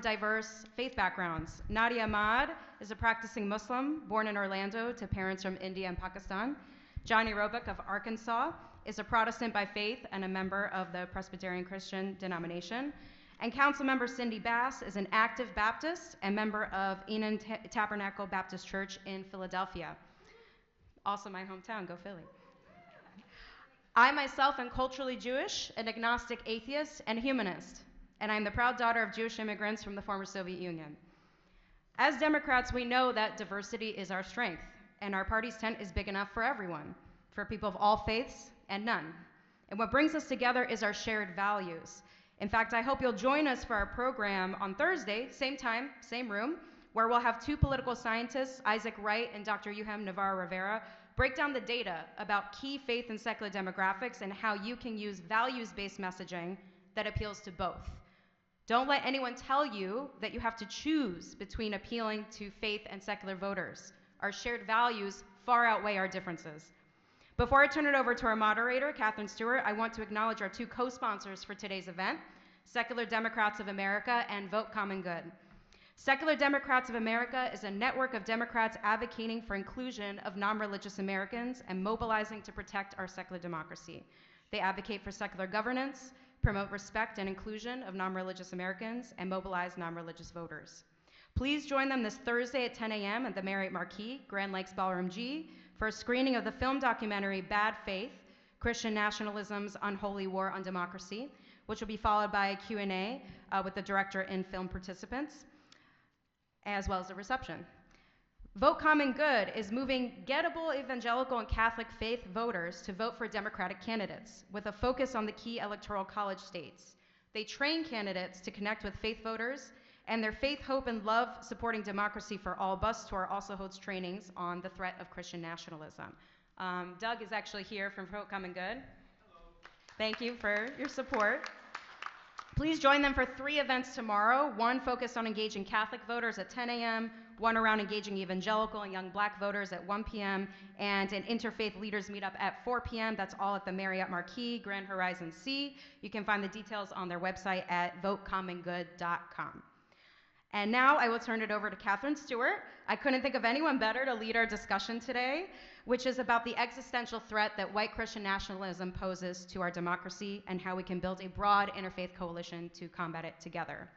diverse faith backgrounds. Nadia Ahmad is a practicing Muslim born in Orlando to parents from India and Pakistan. Johnny Roebuck of Arkansas is a Protestant by faith and a member of the Presbyterian Christian denomination. And Councilmember Cindy Bass is an active Baptist and member of Enon Tabernacle Baptist Church in Philadelphia. Also my hometown, go Philly. I myself am culturally Jewish, an agnostic atheist, and a humanist, and I'm the proud daughter of Jewish immigrants from the former Soviet Union. As Democrats, we know that diversity is our strength, and our party's tent is big enough for everyone, for people of all faiths and none. And what brings us together is our shared values. In fact, I hope you'll join us for our program on Thursday, same time, same room, where we'll have two political scientists, Isaac Wright and Dr. Yuham Navarro-Rivera, break down the data about key faith and secular demographics and how you can use values-based messaging that appeals to both. Don't let anyone tell you that you have to choose between appealing to faith and secular voters. Our shared values far outweigh our differences. Before I turn it over to our moderator, Catherine Stewart, I want to acknowledge our two co-sponsors for today's event, Secular Democrats of America and Vote Common Good. Secular Democrats of America is a network of Democrats advocating for inclusion of non-religious Americans and mobilizing to protect our secular democracy. They advocate for secular governance, promote respect and inclusion of non-religious Americans, and mobilize non-religious voters. Please join them this Thursday at 10 a.m. at the Marriott Marquis, Grand Lakes Ballroom G, for a screening of the film documentary Bad Faith, Christian Nationalism's Unholy War on Democracy, which will be followed by a Q&A with the director and film participants, as well as a reception. Vote Common Good is moving gettable evangelical and Catholic faith voters to vote for Democratic candidates with a focus on the key electoral college states. They train candidates to connect with faith voters, and their Faith, Hope, and Love Supporting Democracy for All bus tour also holds trainings on the threat of Christian nationalism. Doug is actually here from Vote Common Good. Hello. Thank you for your support. Please join them for 3 events tomorrow, one focused on engaging Catholic voters at 10 a.m., one around engaging evangelical and young black voters at 1 p.m., and an interfaith leaders meetup at 4 p.m. That's all at the Marriott Marquis, Grand Horizon C. You can find the details on their website at votecommongood.com. And now I will turn it over to Catherine Stewart. I couldn't think of anyone better to lead our discussion today, which is about the existential threat that white Christian nationalism poses to our democracy and how we can build a broad interfaith coalition to combat it together.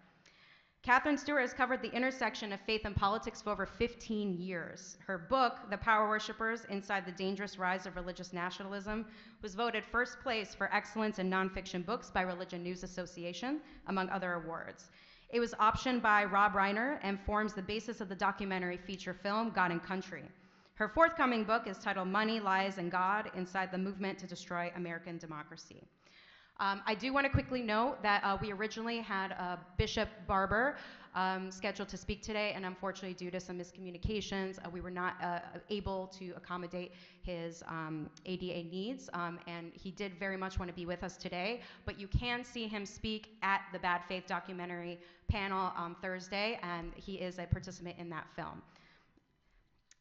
Catherine Stewart has covered the intersection of faith and politics for over 15 years. Her book, The Power Worshippers: Inside the Dangerous Rise of Religious Nationalism, was voted first place for excellence in nonfiction books by Religion News Association, among other awards. It was optioned by Rob Reiner and forms the basis of the documentary feature film God and Country. Her forthcoming book is titled Money, Lies, and God: Inside the Movement to Destroy American Democracy. I do want to quickly note that we originally had Bishop Barber scheduled to speak today, and unfortunately due to some miscommunications, we were not able to accommodate his ADA needs, and he did very much want to be with us today, but you can see him speak at the Bad Faith documentary panel on Thursday, and he is a participant in that film.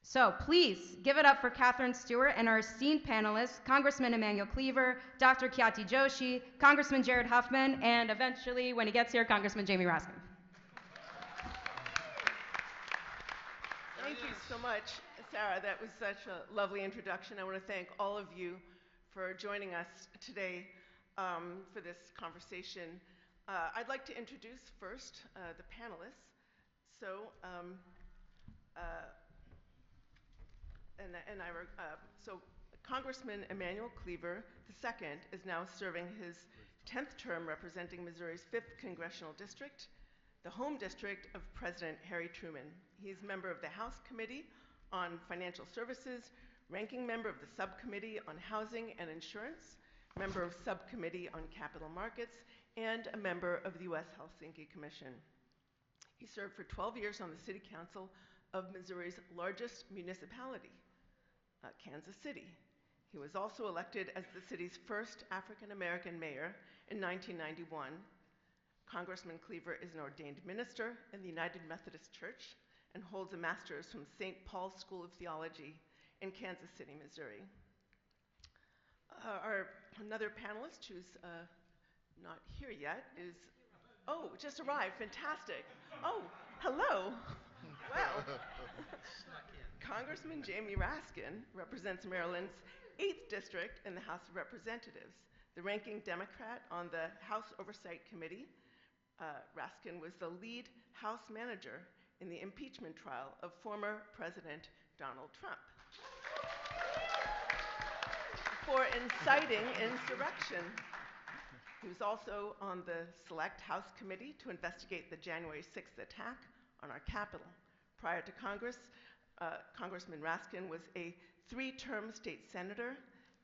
So please give it up for Catherine Stewart and our esteemed panelists, Congressman Emmanuel Cleaver, Dr. Kyati Joshi, Congressman Jared Huffman, and eventually, when he gets here, Congressman Jamie Raskin. Thank you so much, Sarah. That was such a lovely introduction. I want to thank all of you for joining us today for this conversation. I'd like to introduce first the panelists. So Congressman Emmanuel Cleaver II is now serving his 10th term representing Missouri's 5th Congressional District, the home district of President Harry Truman. He's member of the House Committee on Financial Services, ranking member of the Subcommittee on Housing and Insurance, member of Subcommittee on Capital Markets, and a member of the U.S. Helsinki Commission. He served for 12 years on the City Council of Missouri's largest municipality, Kansas City. He was also elected as the city's first African-American mayor in 1991. Congressman Cleaver is an ordained minister in the United Methodist Church and holds a master's from St. Paul's School of Theology in Kansas City, Missouri. Another panelist who's not here yet is Oh, just arrived. Fantastic. Oh, hello. Well, Congressman Jamie Raskin represents Maryland's 8th District in the House of Representatives. The ranking Democrat on the House Oversight Committee, Raskin was the lead House manager in the impeachment trial of former President Donald Trump for inciting insurrection. He was also on the Select House Committee to investigate the January 6th attack on our Capitol. Prior to Congress, Congressman Raskin was a 3-term state senator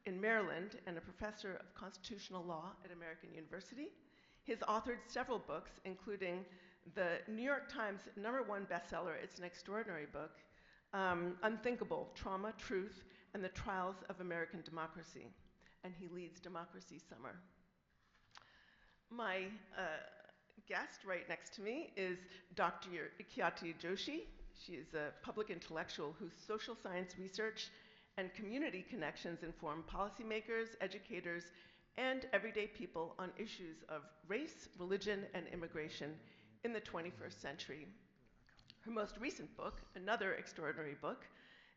in Maryland and a professor of constitutional law at American University. He's authored several books, including the New York Times #1 bestseller, it's an extraordinary book, Unthinkable, Trauma, Truth, and the Trials of American Democracy. And he leads Democracy Summer. My guest right next to me is Dr. Khyati Joshi. She is a public intellectual whose social science research and community connections inform policymakers, educators, and everyday people on issues of race, religion, and immigration in the 21st century. Her most recent book, another extraordinary book,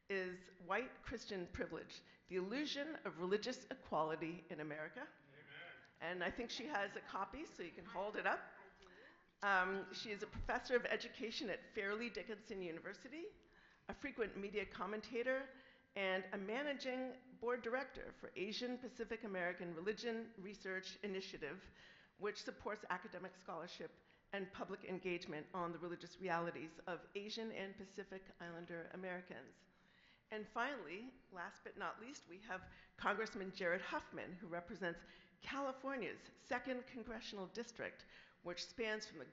is White Christian Privilege, The Illusion of Religious Equality in America. Amen. And I think she has a copy, so you can hold it up. She is a professor of education at Fairleigh Dickinson University, a frequent media commentator, and a managing board director for Asian Pacific American Religion Research Initiative, which supports academic scholarship and public engagement on the religious realities of Asian and Pacific Islander Americans. And finally, last but not least, we have Congressman Jared Huffman, who represents California's 2nd Congressional District, which spans from the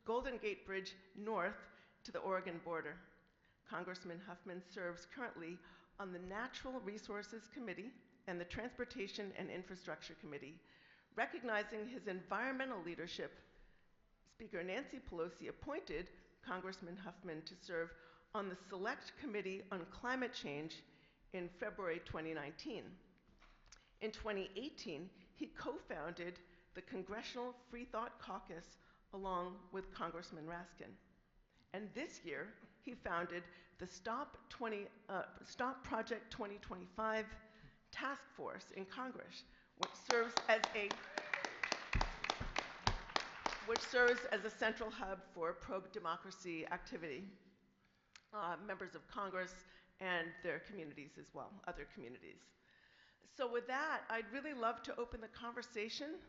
Golden Gate Bridge north to the Oregon border. Congressman Huffman serves currently on the Natural Resources Committee and the Transportation and Infrastructure Committee. Recognizing his environmental leadership, Speaker Nancy Pelosi appointed Congressman Huffman to serve on the Select Committee on Climate Change in February 2019. In 2018, he co-founded the Congressional Free Thought Caucus along with Congressman Raskin. And this year, he founded the Stop Project 2025 task force in Congress, which serves as a central hub for pro-democracy activity. Members of Congress and their communities as well, other communities. So with that, I'd really love to open the conversation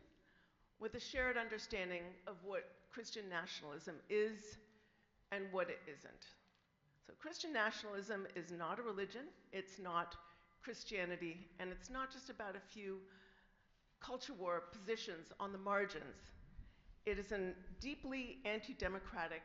with a shared understanding of what Christian nationalism is and what it isn't. So Christian nationalism is not a religion, it's not Christianity, and it's not just about a few culture war positions on the margins. It is a deeply anti-democratic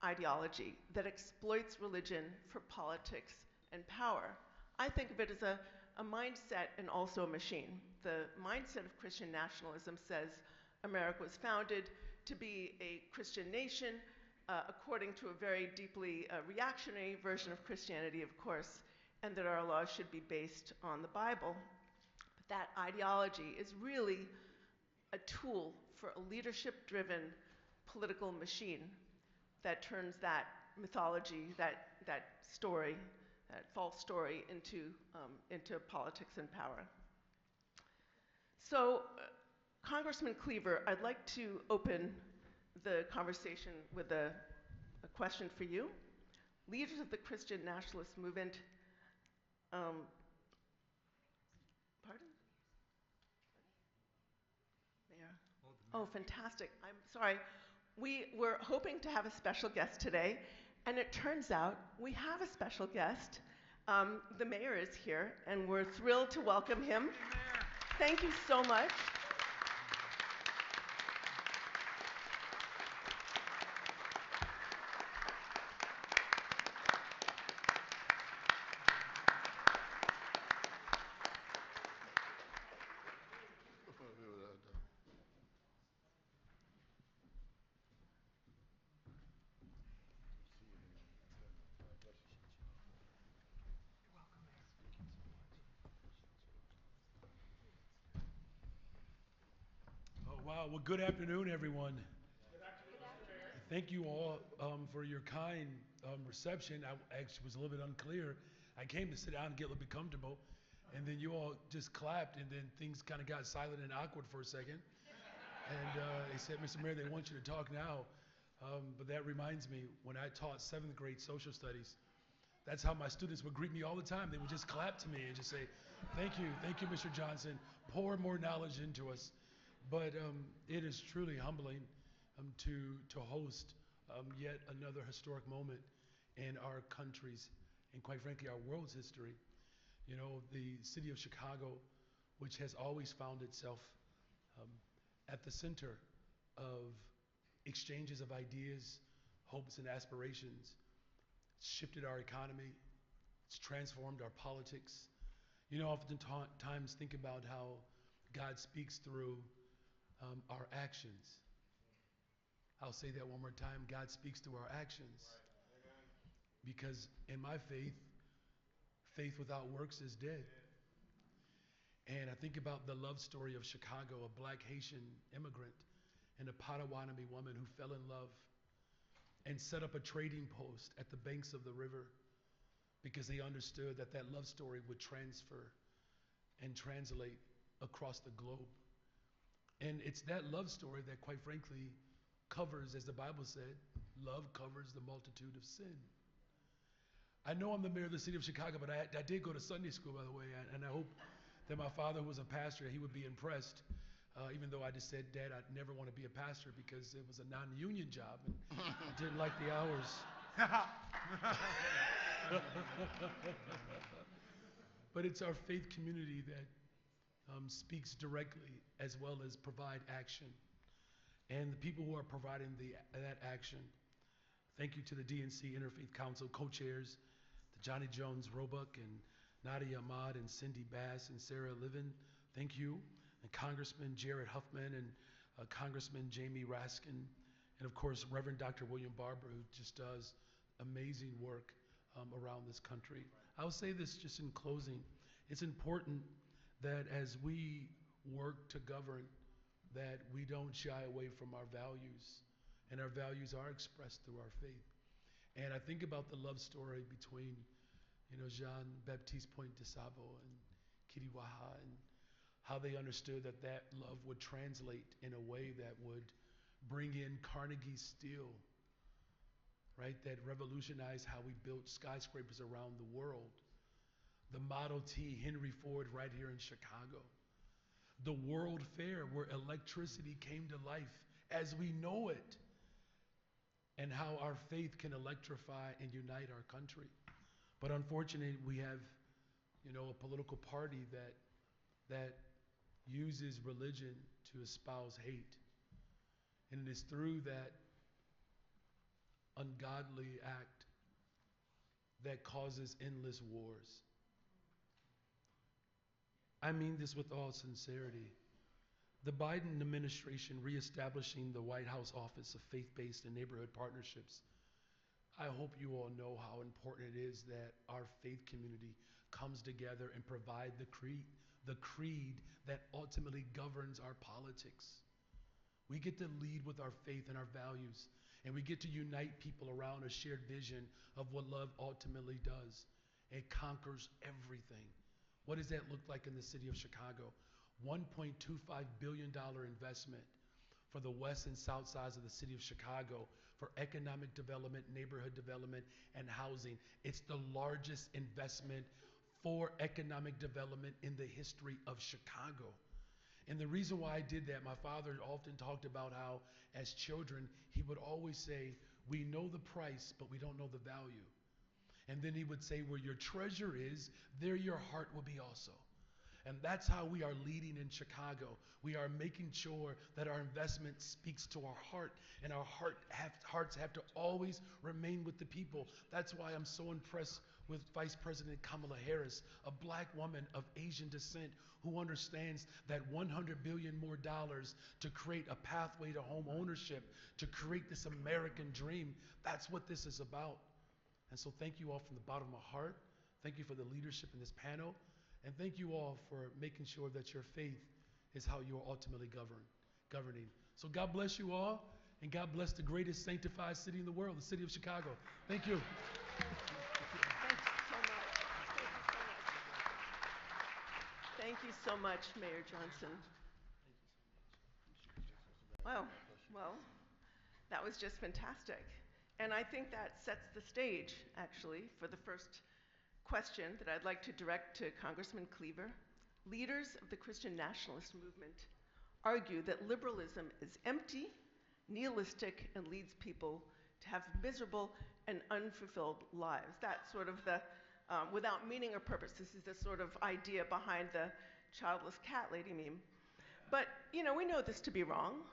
ideology that exploits religion for politics and power. I think of it as a mindset and also a machine. The mindset of Christian nationalism says America was founded to be a Christian nation according to a very deeply reactionary version of Christianity, of course, and that our laws should be based on the Bible. But that ideology is really a tool for a leadership-driven political machine that turns that mythology, that story, that false story into politics and power. So, Congressman Cleaver, I'd like to open the conversation with a question for you. Leaders of the Christian nationalist movement, pardon? Mayor? Oh, fantastic. I'm sorry. We were hoping to have a special guest today, and it turns out we have a special guest. The mayor is here, and we're thrilled to welcome him. Thank you so much. Wow, well, good afternoon, everyone. Thank you all for your kind reception. I actually was a little bit unclear. I came to sit down and get a little bit comfortable, and then you all just clapped, and then things kind of got silent and awkward for a second. And they said, Mr. Mayor, they want you to talk now. But that reminds me, when I taught 7th grade social studies, that's how my students would greet me all the time. They would just clap to me and just say, thank you, Mr. Johnson. Pour more knowledge into us. But it is truly humbling to host yet another historic moment in our country's, and quite frankly, our world's history. You know, the city of Chicago, which has always found itself at the center of exchanges of ideas, hopes, and aspirations. It's shifted our economy. It's transformed our politics. You know, oftentimes think about how God speaks through our actions. I'll say that one more time. God speaks through our actions. Because in my faith, faith without works is dead. And I think about the love story of Chicago, a black Haitian immigrant and a Potawatomi woman who fell in love and set up a trading post at the banks of the river because they understood that that love story would transfer and translate across the globe. And it's that love story that, quite frankly, covers, as the Bible said, love covers the multitude of sin. I know I'm the mayor of the city of Chicago, but I did go to Sunday school, by the way, and I hope that my father, who was a pastor, he would be impressed, even though I just said, Dad, I'd never want to be a pastor because it was a non-union job, and I didn't like the hours. But it's our faith community that speaks directly as well as provide action. And the people who are providing that action, thank you to the DNC Interfaith Council co-chairs, to Johnny Jones Roebuck and Nadia Ahmad and Cindy Bass and Sarah Livin, thank you. And Congressman Jared Huffman and Congressman Jamie Raskin, and of course Reverend Dr. William Barber, who just does amazing work around this country. I'll say this just in closing. It's important that as we work to govern, that we don't shy away from our values, and our values are expressed through our faith. And I think about the love story between, Jean-Baptiste Point de Sabo and Kitty Waha, and how they understood that that love would translate in a way that would bring in Carnegie Steel, right? That revolutionized how we built skyscrapers around the world. The Model T, Henry Ford, right here in Chicago. The World Fair, where electricity came to life as we know it, and how our faith can electrify and unite our country. But unfortunately, we have, a political party that uses religion to espouse hate. And it is through that ungodly act that causes endless wars. I mean this with all sincerity. The Biden administration reestablishing the White House Office of Faith-Based and Neighborhood Partnerships, I hope you all know how important it is that our faith community comes together and provide the creed that ultimately governs our politics. We get to lead with our faith and our values, and we get to unite people around a shared vision of what love ultimately does. It conquers everything. What does that look like in the city of Chicago? $1.25 billion investment for the west and south sides of the city of Chicago for economic development, neighborhood development, and housing. It's the largest investment for economic development in the history of Chicago. And the reason why I did that, my father often talked about how, as children, he would always say, we know the price, but we don't know the value. And then he would say, where your treasure is, there your heart will be also. And that's how we are leading in Chicago. We are making sure that our investment speaks to our heart, and our hearts have to always remain with the people. That's why I'm so impressed with Vice President Kamala Harris, a black woman of Asian descent who understands that $100 billion more to create a pathway to home ownership, to create this American dream. That's what this is about. And so thank you all from the bottom of my heart. Thank you for the leadership in this panel. And thank you all for making sure that your faith is how you are ultimately governing. So God bless you all. and God bless the greatest sanctified city in the world, the city of Chicago. Thank you. Thank you so much, Mayor Johnson. Wow, well, that was just fantastic. And I think that sets the stage, actually, for the first question that I'd like to direct to Congressman Cleaver. Leaders of the Christian nationalist movement argue that liberalism is empty, nihilistic, and leads people to have miserable and unfulfilled lives. That's sort of the, without meaning or purpose, this is the sort of idea behind the childless cat lady meme. But, you know, we know this to be wrong.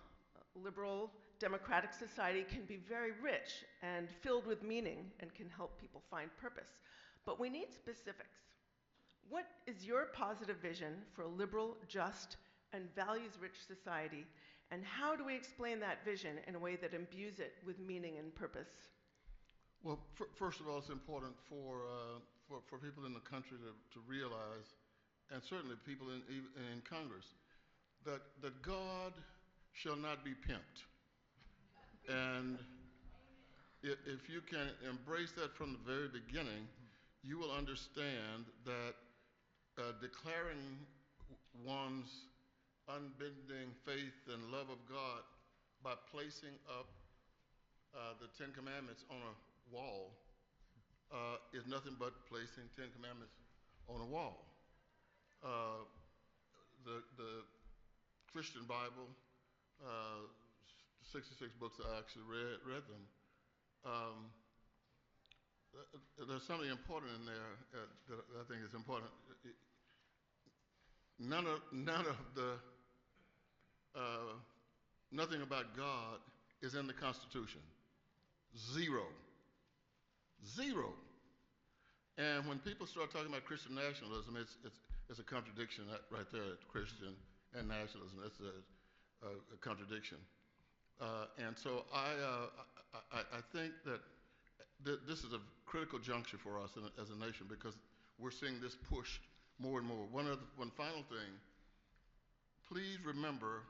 Liberal democratic society can be very rich and filled with meaning and can help people find purpose. But we need specifics. What is your positive vision for a liberal, just, and values-rich society, and how do we explain that vision in a way that imbues it with meaning and purpose? Well, first of all, it's important for people in the country to realize, and certainly people in Congress, that God shall not be pimped. And if you can embrace that from the very beginning, you will understand that declaring one's unbending faith and love of God by placing up the Ten Commandments on a wall is nothing but placing Ten Commandments on a wall. The Christian Bible, 66 books I actually read them. There's something important in there that I think is important. Nothing about God is in the Constitution. Zero. And when people start talking about Christian nationalism, it's a contradiction right there. Christian and nationalism. It's a contradiction. And so I think that this is a critical juncture for us as a nation, because we're seeing this pushed more and more. One final thing, please remember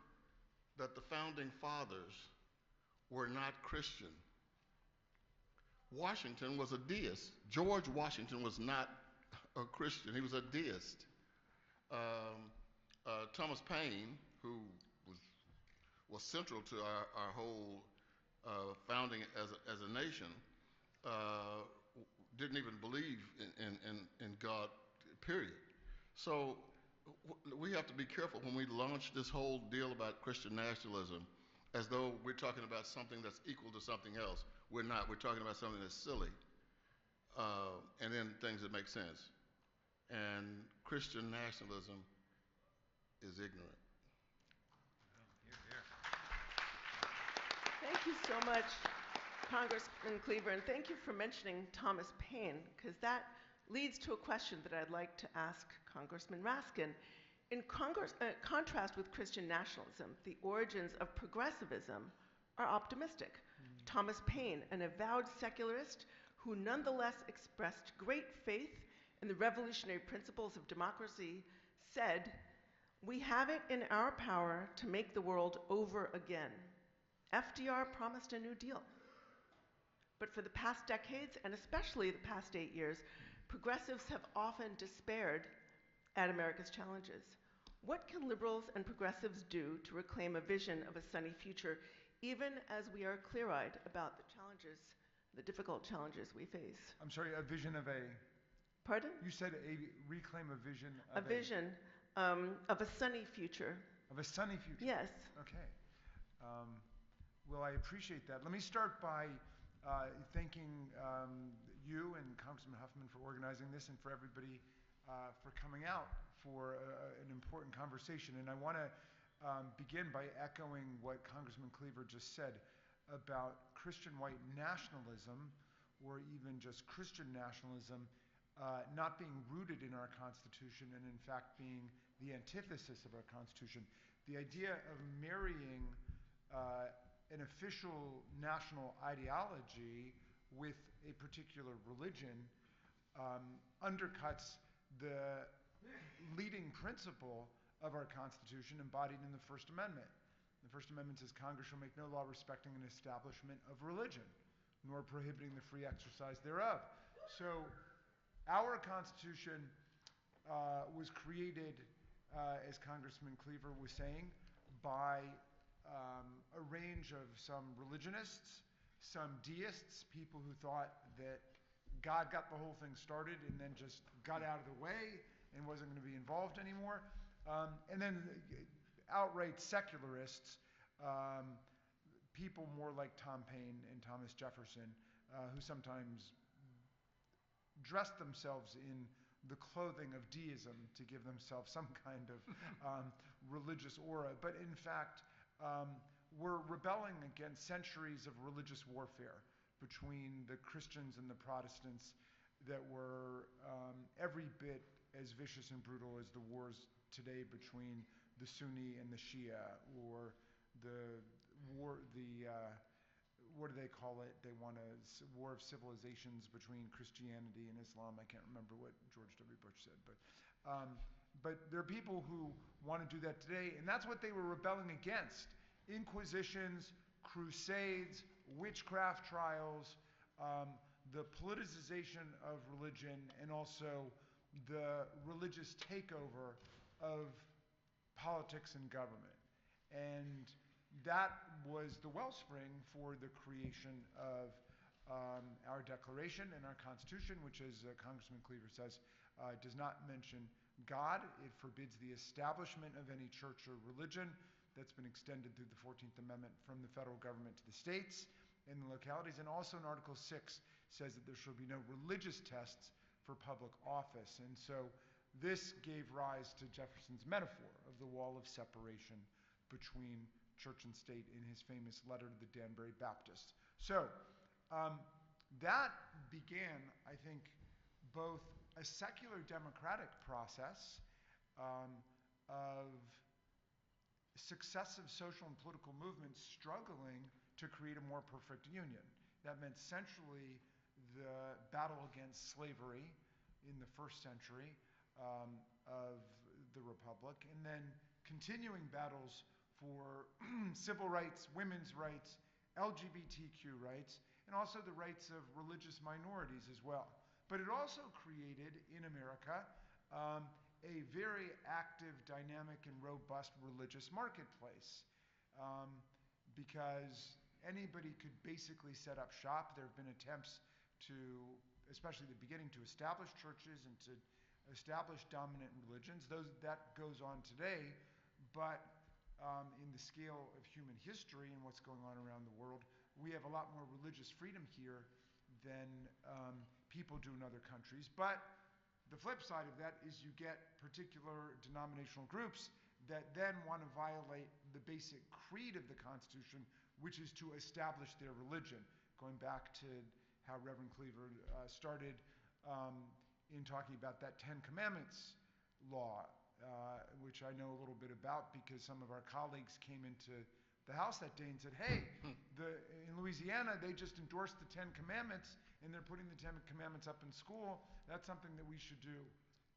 that the founding fathers were not Christian. Washington was a deist. George Washington was not a Christian. He was a deist. Thomas Paine, who was central to our whole founding as a nation, didn't even believe in God, period. So we have to be careful when we launch this whole deal about Christian nationalism as though we're talking about something that's equal to something else. We're not. We're talking about something that's silly, and then things that make sense. And Christian nationalism is ignorant. Thank you so much, Congressman Cleaver, and thank you for mentioning Thomas Paine, because that leads to a question that I'd like to ask Congressman Raskin. In contrast with Christian nationalism, the origins of progressivism are optimistic. Thomas Paine, an avowed secularist who nonetheless expressed great faith in the revolutionary principles of democracy, said, "We have it in our power to make the world over again." FDR promised a New Deal. But for the past decades, and especially the past 8 years, progressives have often despaired at America's challenges. What can liberals and progressives do to reclaim a vision of a sunny future, even as we are clear-eyed about the challenges, the difficult challenges we face? I'm sorry, a vision of a... Pardon? You said reclaim a vision of a vision of a sunny future. Of a sunny future? Yes. Okay. Well, I appreciate that. Let me start by thanking you and Congressman Huffman for organizing this, and for everybody for coming out for an important conversation. And I want to begin by echoing what Congressman Cleaver just said about Christian white nationalism, or even just Christian nationalism, not being rooted in our Constitution, and in fact being the antithesis of our Constitution. The idea of marrying an official national ideology with a particular religion undercuts the leading principle of our Constitution embodied in the First Amendment. The First Amendment says Congress shall make no law respecting an establishment of religion, nor prohibiting the free exercise thereof. So our Constitution was created, as Congressman Cleaver was saying, by a range of some religionists, some deists, people who thought that God got the whole thing started and then just got out of the way and wasn't going to be involved anymore. And then outright secularists, people more like Tom Paine and Thomas Jefferson, who sometimes dressed themselves in the clothing of deism to give themselves some kind of religious aura, but in fact were rebelling against centuries of religious warfare between the Christians and the Protestants that were every bit as vicious and brutal as the wars today between the Sunni and the Shia, or the war, what do they call it? They want a war of civilizations between Christianity and Islam. I can't remember what George W. Bush said, but there are people who want to do that today, and that's what they were rebelling against. Inquisitions, crusades, witchcraft trials, the politicization of religion, and also the religious takeover of politics and government. And that was the wellspring for the creation of our Declaration and our Constitution, which, as Congressman Cleaver says, does not mention God. It forbids the establishment of any church or religion. That's been extended through the 14th Amendment from the federal government to the states and the localities. And also in Article 6 says that there shall be no religious tests for public office. And so this gave rise to Jefferson's metaphor of the wall of separation between church and state in his famous letter to the Danbury Baptists. So that began, I think, both a secular democratic process of successive social and political movements struggling to create a more perfect union. That meant centrally the battle against slavery in the first century of the Republic, and then continuing battles for civil rights, women's rights, LGBTQ rights, and also the rights of religious minorities as well. But it also created in America a very active, dynamic, and robust religious marketplace because anybody could basically set up shop. There have been attempts to, especially at the beginning, to establish churches and to establish dominant religions. That goes on today, but in the scale of human history and what's going on around the world, we have a lot more religious freedom here than people do in other countries. But the flip side of that is you get particular denominational groups that then want to violate the basic creed of the Constitution, which is to establish their religion. Going back to how Reverend Cleaver started in talking about that Ten Commandments law, which I know a little bit about because some of our colleagues came into the House that day and said, hey, in Louisiana, they just endorsed the Ten Commandments and they're putting the Ten Commandments up in school. That's something that we should do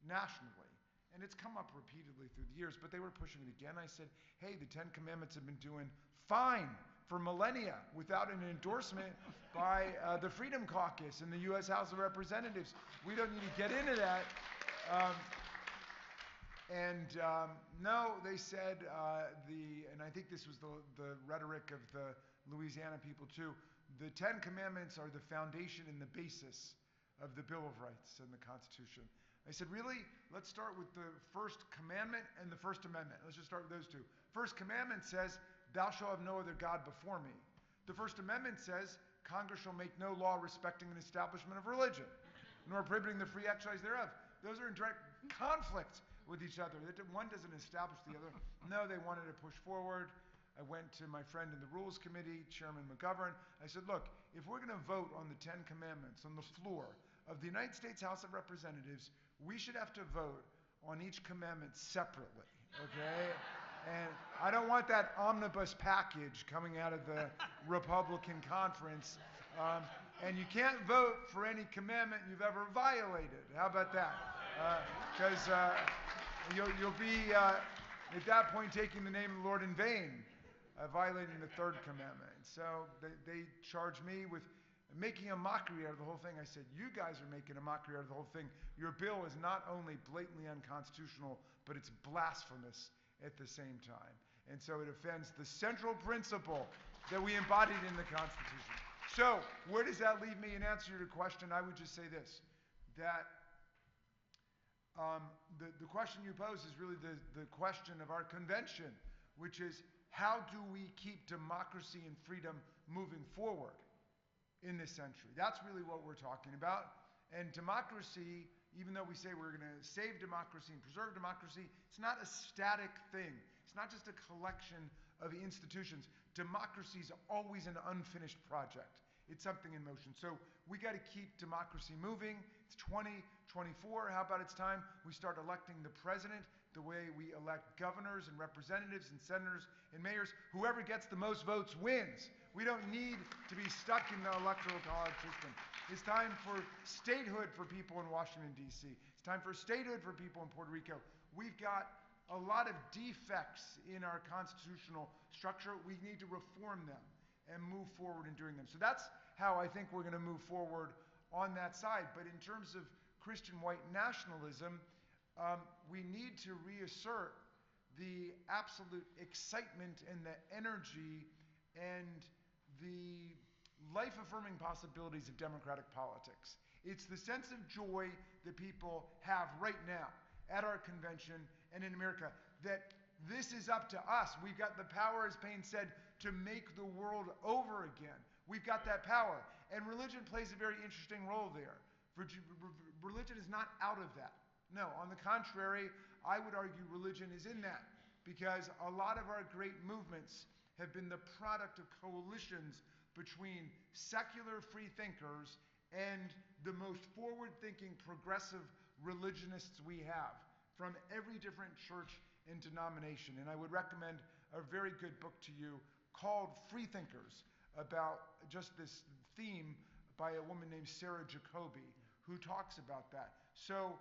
nationally. And it's come up repeatedly through the years, but they were pushing it again. I said, hey, the Ten Commandments have been doing fine for millennia without an endorsement by the Freedom Caucus in the U.S. House of Representatives. We don't need to get into that. No, they said, and I think this was the rhetoric of the Louisiana people too, the Ten Commandments are the foundation and the basis of the Bill of Rights and the Constitution. I said, really? Let's start with the First Commandment and the First Amendment. Let's just start with those two. First Commandment says, thou shalt have no other God before me. The First Amendment says, Congress shall make no law respecting an establishment of religion, nor prohibiting the free exercise thereof. Those are in direct conflict with each other. One doesn't establish the other. No, they wanted to push forward. I went to my friend in the Rules Committee, Chairman McGovern. I said, look, if we're going to vote on the Ten Commandments on the floor of the United States House of Representatives, we should have to vote on each commandment separately, okay? And I don't want that omnibus package coming out of the Republican conference. And you can't vote for any commandment you've ever violated. How about that? Because you'll be, at that point, taking the name of the Lord in vain. violating the third commandment. So they charged me with making a mockery out of the whole thing. I said, you guys are making a mockery out of the whole thing. Your bill is not only blatantly unconstitutional, but it's blasphemous at the same time. And so it offends the central principle that we embodied in the Constitution. So where does that leave me? In answer to your question, I would just say this, that the question you pose is really the question of our convention, which is, how do we keep democracy and freedom moving forward in this century? That's really what we're talking about. And democracy, even though we say we're going to save democracy and preserve democracy, it's not a static thing. It's not just a collection of institutions. Democracy is always an unfinished project. It's something in motion. So we got to keep democracy moving. It's 2024. How about it's time we start electing the president the way we elect governors and representatives and senators and mayors? Whoever gets the most votes wins. We don't need to be stuck in the electoral college system. It's time for statehood for people in Washington, D.C. It's time for statehood for people in Puerto Rico. We've got a lot of defects in our constitutional structure. We need to reform them and move forward in doing them. So that's how I think we're going to move forward on that side. But in terms of Christian white nationalism, we need to reassert the absolute excitement and the energy and the life-affirming possibilities of democratic politics. It's the sense of joy that people have right now at our convention and in America, that this is up to us. We've got the power, as Paine said, to make the world over again. We've got that power. And religion plays a very interesting role there. Religion is not out of that. No, on the contrary, I would argue religion is in that, because a lot of our great movements have been the product of coalitions between secular free thinkers and the most forward-thinking progressive religionists we have from every different church and denomination. And I would recommend a very good book to you called Freethinkers, about just this theme by a woman named Sarah Jacoby, who talks about that. So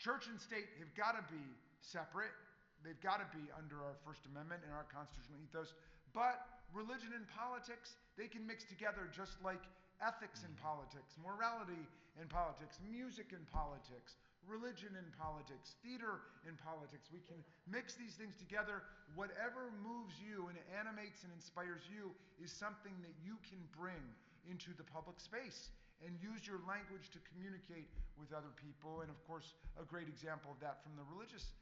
church and state have got to be separate. They've got to be under our First Amendment and our constitutional ethos. But religion and politics, they can mix together just like ethics in politics, morality in politics, music in politics, religion in politics, theater in politics. We can mix these things together. Whatever moves you and animates and inspires you is something that you can bring into the public space and use your language to communicate with other people. And of course, a great example of that from the religious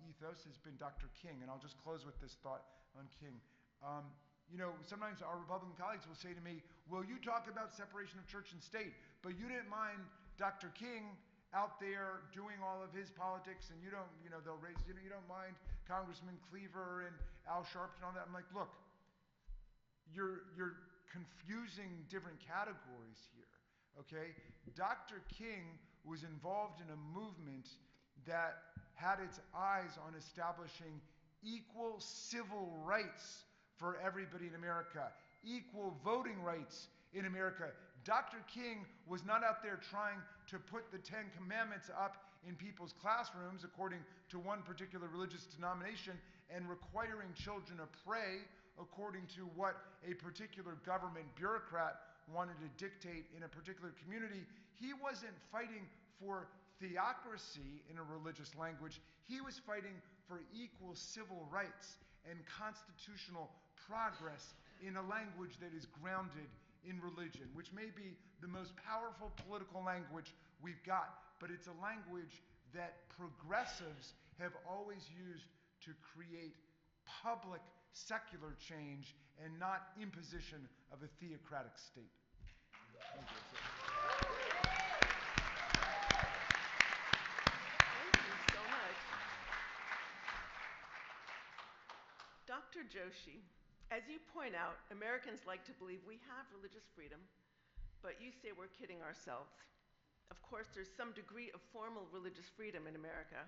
ethos has been Dr. King. And I'll just close with this thought on King. Sometimes our Republican colleagues will say to me, well, you talk about separation of church and state, but you didn't mind Dr. King out there doing all of his politics, and you don't mind Congressman Cleaver and Al Sharpton and all that. I'm like, look, you're confusing different categories here, okay? Dr. King was involved in a movement that had its eyes on establishing equal civil rights for everybody in America, equal voting rights in America. Dr. King was not out there trying to put the Ten Commandments up in people's classrooms according to one particular religious denomination and requiring children to pray according to what a particular government bureaucrat wanted to dictate in a particular community. He wasn't fighting for theocracy in a religious language. He was fighting for equal civil rights and constitutional progress in a language that is grounded in religion, which may be the most powerful political language we've got, but it's a language that progressives have always used to create public secular change and not imposition of a theocratic state. Thank you. Thank you so much. Dr. Joshi, as you point out, Americans like to believe we have religious freedom, but you say we're kidding ourselves. Of course, there's some degree of formal religious freedom in America,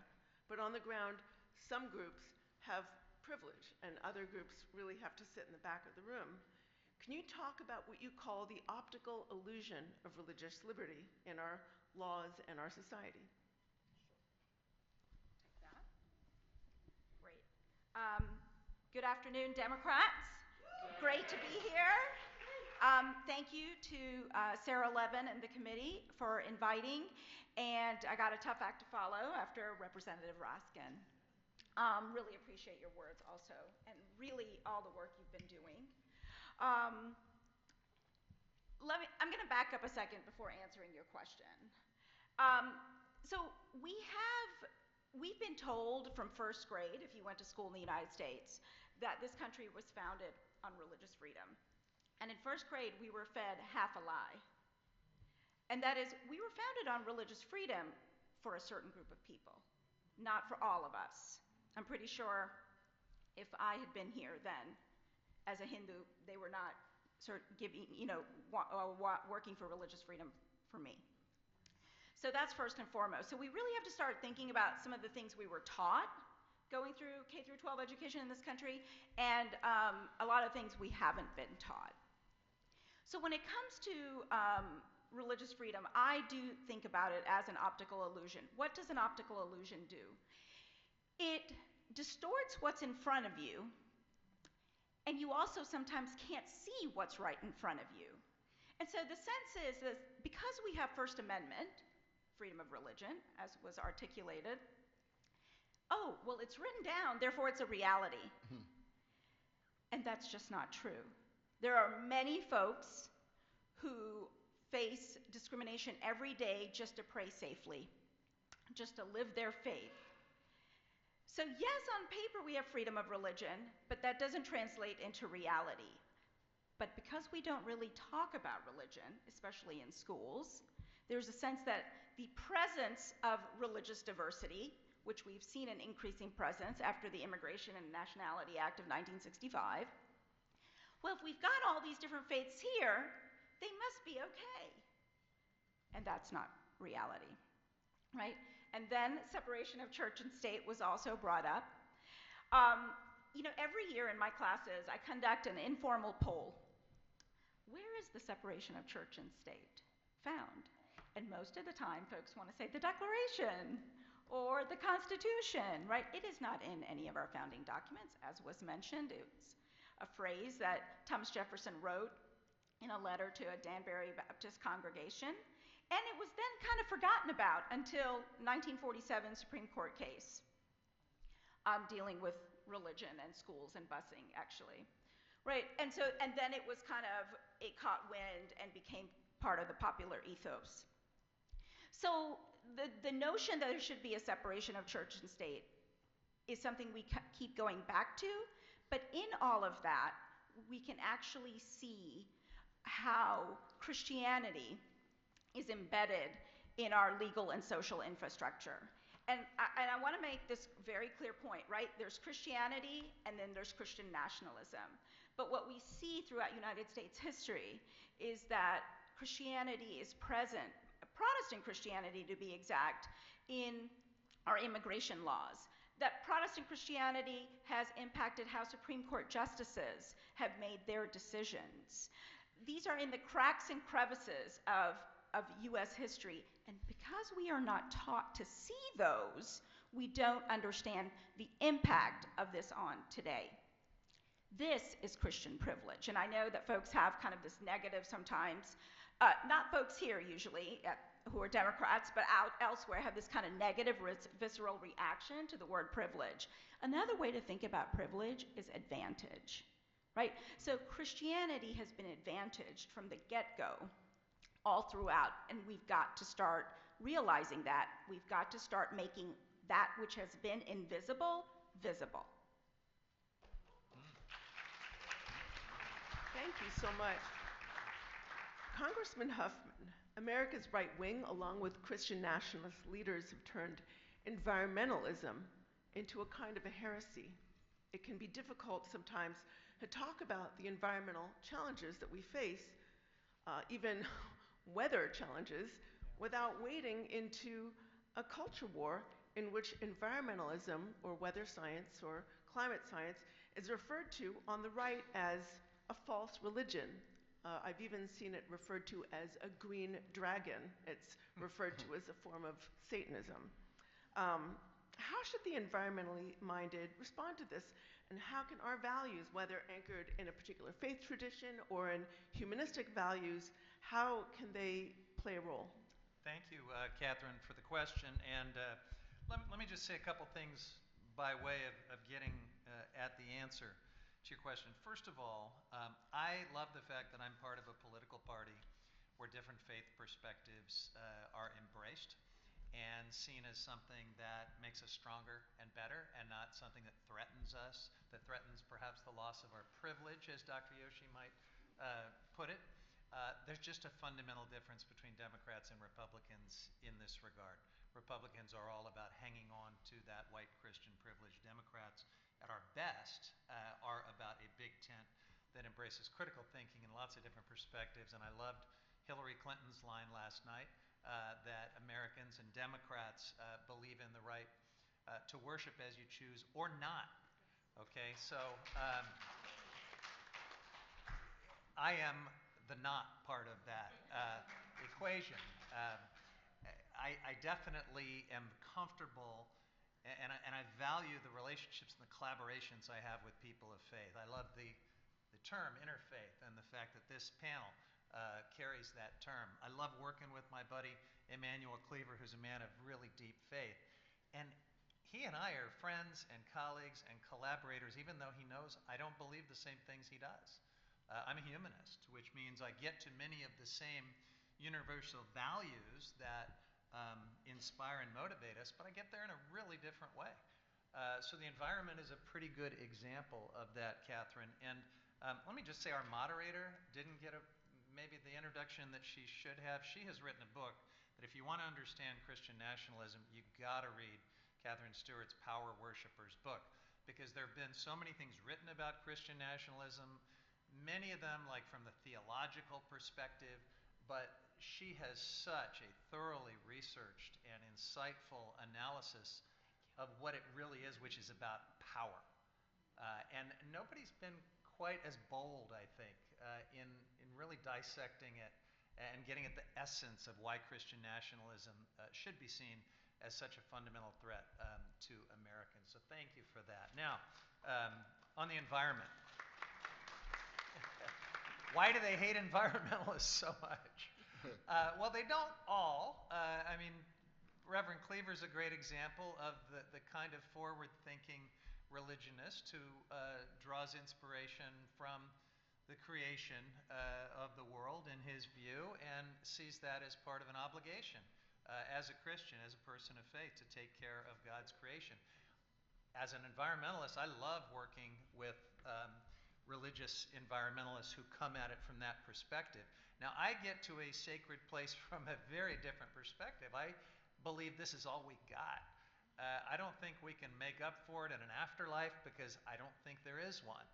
but on the ground, some groups have privilege and other groups really have to sit in the back of the room. Can you talk about what you call the optical illusion of religious liberty in our laws and our society? Take that. Great. Good afternoon, Democrats. Great to be here. Thank you to Sarah Levin and the committee for inviting, and I got a tough act to follow after Representative Raskin. Really appreciate your words also, and really all the work you've been doing. I'm going to back up a second before answering your question. So we've been told from first grade, if you went to school in the United States, that this country was founded on religious freedom. And in first grade, we were fed half a lie. And that is, we were founded on religious freedom for a certain group of people, not for all of us. I'm pretty sure if I had been here then, as a Hindu, they were not working for religious freedom for me. So that's first and foremost. So we really have to start thinking about some of the things we were taught going through K through 12 education in this country, and a lot of things we haven't been taught. So when it comes to religious freedom, I do think about it as an optical illusion. What does an optical illusion do? It distorts what's in front of you, and you also sometimes can't see what's right in front of you. And so the sense is that because we have First Amendment, freedom of religion, as was articulated, oh, well, it's written down, therefore it's a reality. And that's just not true. There are many folks who face discrimination every day just to pray safely, just to live their faith. So yes, on paper we have freedom of religion, but that doesn't translate into reality. But because we don't really talk about religion, especially in schools, there's a sense that the presence of religious diversity, which we've seen an increasing presence after the Immigration and Nationality Act of 1965. Well, if we've got all these different faiths here, they must be okay. And that's not reality, right? And then separation of church and state was also brought up. Every year in my classes, I conduct an informal poll. Where is the separation of church and state found? And most of the time, folks want to say the Declaration or the Constitution, right? It is not in any of our founding documents, as was mentioned. It's a phrase that Thomas Jefferson wrote in a letter to a Danbury Baptist congregation, and it was then kind of forgotten about until 1947 Supreme Court case dealing with religion and schools and busing, actually, right? And then it caught wind and became part of the popular ethos. So the notion that there should be a separation of church and state is something we keep going back to, but in all of that, we can actually see how Christianity is embedded in our legal and social infrastructure. And I want to make this very clear point, right? There's Christianity and then there's Christian nationalism. But what we see throughout United States history is that Christianity is present, Protestant Christianity to be exact, in our immigration laws. That Protestant Christianity has impacted how Supreme Court justices have made their decisions. These are in the cracks and crevices of US history, and because we are not taught to see those, we don't understand the impact of this on today. This is Christian privilege, and I know that folks have kind of this negative sometimes, not folks here usually, who are Democrats, but elsewhere have this kind of negative, visceral reaction to the word privilege. Another way to think about privilege is advantage, right? So Christianity has been advantaged from the get-go all throughout, and we've got to start realizing that. We've got to start making that which has been invisible, visible. Thank you so much. Congressman Huffman, America's right wing, along with Christian nationalist leaders, have turned environmentalism into a kind of a heresy. It can be difficult sometimes to talk about the environmental challenges that we face, even weather challenges, without wading into a culture war in which environmentalism or weather science or climate science is referred to on the right as a false religion. I've even seen it referred to as a green dragon. It's referred to as a form of Satanism. How should the environmentally minded respond to this? And how can our values, whether anchored in a particular faith tradition or in humanistic values, how can they play a role? Thank you, Catherine, for the question. And let me just say a couple things by way of getting at the answer to your question. First of all, I love the fact that I'm part of a political party where different faith perspectives are embraced and seen as something that makes us stronger and better, and not something that threatens us, that threatens perhaps the loss of our privilege, as Dr. Yoshi might put it. There's just a fundamental difference between Democrats and Republicans in this regard. Republicans are all about hanging on to that white Christian privilege. Democrats, at our best, are about a big tent that embraces critical thinking and lots of different perspectives. And I loved Hillary Clinton's line last night that Americans and Democrats believe in the right to worship as you choose or not. Okay, so I am the not part of that equation. I definitely am comfortable and I value the relationships and the collaborations I have with people of faith. I love the term interfaith and the fact that this panel carries that term. I love working with my buddy Emmanuel Cleaver, who's a man of really deep faith. And he and I are friends and colleagues and collaborators, even though he knows I don't believe the same things he does. I'm a humanist, which means I get to many of the same universal values that inspire and motivate us, but I get there in a really different way. So the environment is a pretty good example of that, Catherine. And let me just say our moderator didn't get maybe the introduction that she should have. She has written a book that if you want to understand Christian nationalism, you've got to read Catherine Stewart's Power Worshippers book, because there have been so many things written about Christian nationalism, many of them like from the theological perspective, but she has such a thoroughly researched and insightful analysis of what it really is, which is about power. And nobody's been quite as bold, I think, in really dissecting it and getting at the essence of why Christian nationalism should be seen as such a fundamental threat to Americans. So thank you for that. Now, on the environment. Why do they hate environmentalists so much? Well, they don't all. I mean, Reverend Cleaver's a great example of the kind of forward-thinking religionist who draws inspiration from the creation of the world in his view and sees that as part of an obligation as a Christian, as a person of faith, to take care of God's creation. As an environmentalist, I love working with religious environmentalists who come at it from that perspective. Now, I get to a sacred place from a very different perspective. I believe this is all we got. I don't think we can make up for it in an afterlife, because I don't think there is one.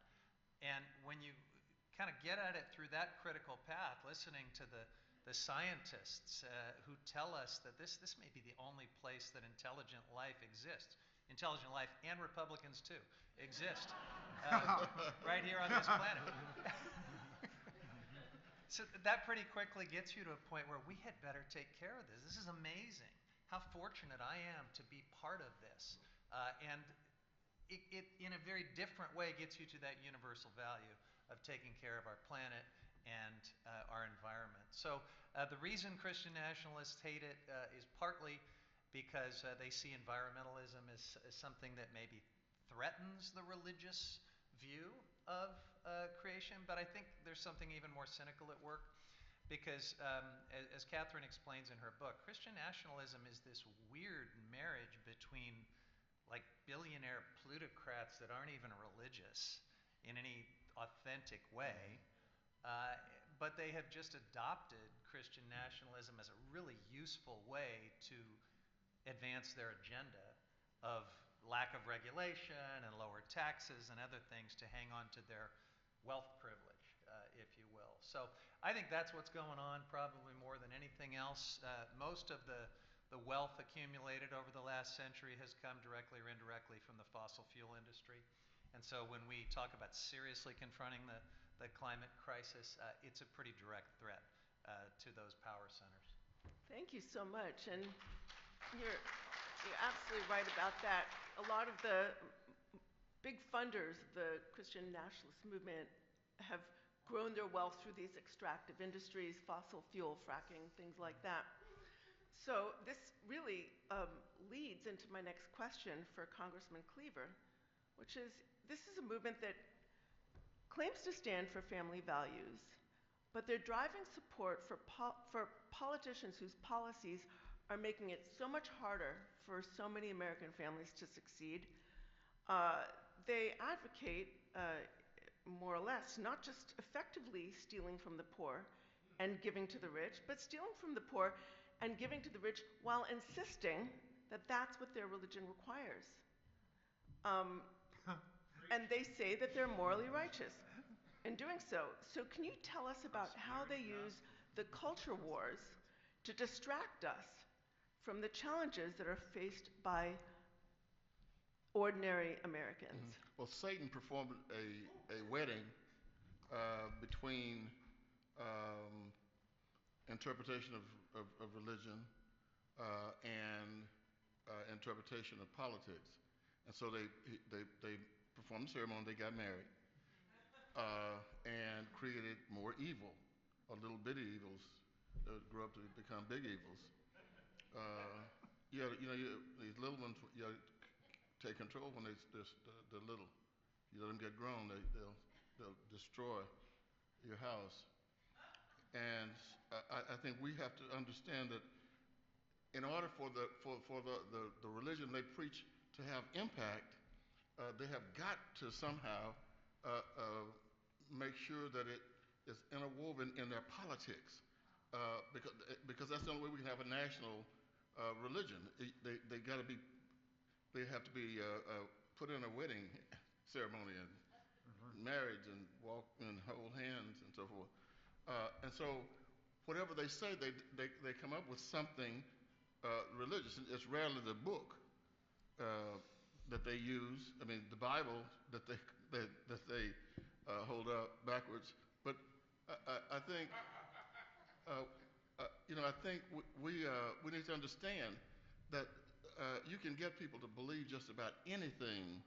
And when you kind of get at it through that critical path, listening to the scientists who tell us that this may be the only place that intelligent life exists. Intelligent life, and Republicans too, exist right here on this planet. So that pretty quickly gets you to a point where we had better take care of this. This is amazing. How fortunate I am to be part of this. And it, in a very different way, gets you to that universal value of taking care of our planet and our environment. So the reason Christian nationalists hate it is partly because they see environmentalism as something that maybe threatens the religious view of creation, but I think there's something even more cynical at work, because as Catherine explains in her book, Christian nationalism is this weird marriage between like billionaire plutocrats that aren't even religious in any authentic way, but they have just adopted Christian nationalism as a really useful way to advance their agenda of lack of regulation and lower taxes and other things to hang on to their wealth privilege, if you will. So I think that's what's going on probably more than anything else. Most of the wealth accumulated over the last century has come directly or indirectly from the fossil fuel industry. And so when we talk about seriously confronting the climate crisis, it's a pretty direct threat to those power centers. Thank you so much. And you're absolutely right about that. A lot of the big funders of the Christian nationalist movement have grown their wealth through these extractive industries, fossil fuel, fracking, things like that. So this really leads into my next question for Congressman Cleaver, which is, this is a movement that claims to stand for family values, but they're driving support for politicians whose policies are making it so much harder for so many American families to succeed. They advocate, more or less, not just effectively stealing from the poor and giving to the rich, but stealing from the poor and giving to the rich while insisting that that's what their religion requires. And they say that they're morally righteous in doing so. So can you tell us about how they use the culture wars to distract us from the challenges that are faced by ordinary Americans? Well, Satan performed a wedding between interpretation of religion and interpretation of politics. And so they performed the ceremony, they got married, and created more evil, or little bitty evils that grew up to become big evils. These little ones, you gotta take control when they're little. You let them get grown, they'll destroy your house. And I think we have to understand that in order for the religion they preach to have impact, they have got to somehow make sure that it is interwoven in their politics, because that's the only way we can have a national religion. They have to be put in a wedding ceremony and marriage and walk and hold hands and so forth. And so whatever they say, they come up with something religious. It's rarely the book that they use. I mean, the Bible that they hold up backwards. But I think I think we need to understand that you can get people to believe just about anything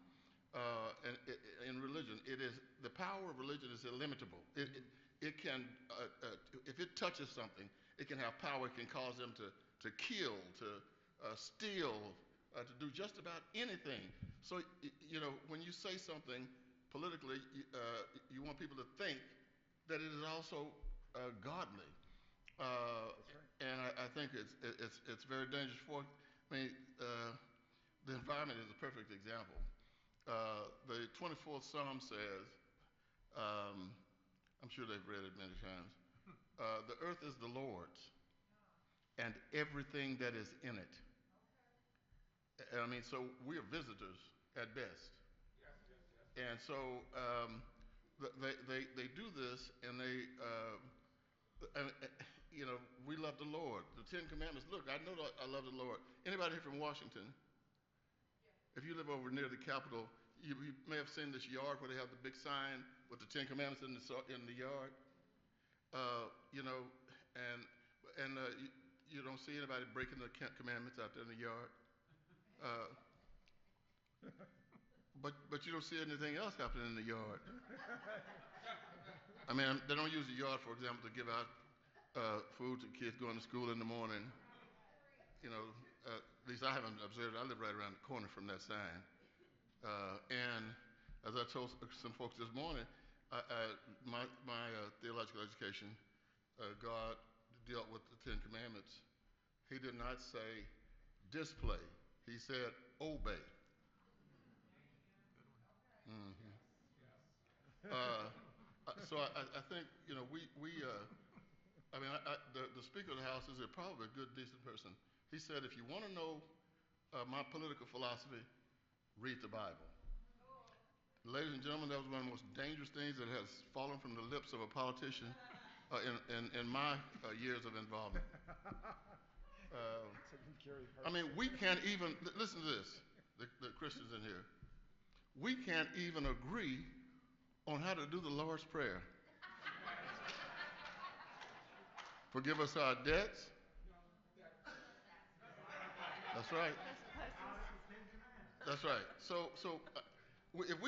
in religion. It is the power of religion is illimitable. It can if it touches something, it can have power. It can cause them to kill, to steal, to do just about anything. So when you say something politically, you want people to think that it is also godly. And I think it's very dangerous for. I mean, the environment is a perfect example. The 24th Psalm says, I'm sure they've read it many times, the earth is the Lord's and everything that is in it. I mean, so we are visitors at best. And so they do this, and we love the Lord. The Ten Commandments. Look, I know that I love the Lord. Anybody here from Washington? If you live over near the Capitol, you may have seen this yard where they have the big sign with the Ten Commandments in the yard. And you don't see anybody breaking the commandments out there in the yard. But you don't see anything else happening in the yard. I mean, they don't use the yard, for example, to give out food to kids going to school in the morning. At least I haven't observed. I live right around the corner from that sign. And as I told some folks this morning, my theological education, God dealt with the Ten Commandments. He did not say display. He said obey. Mm-hmm. So I think the Speaker of the House is probably a good, decent person. He said, if you want to know my political philosophy, read the Bible. Ladies and gentlemen, that was one of the most dangerous things that has fallen from the lips of a politician in my years of involvement. I mean, we can't even, listen to this, the Christians in here, we can't even agree on how to do the Lord's Prayer. Forgive us our debts. That's right. That's right. So if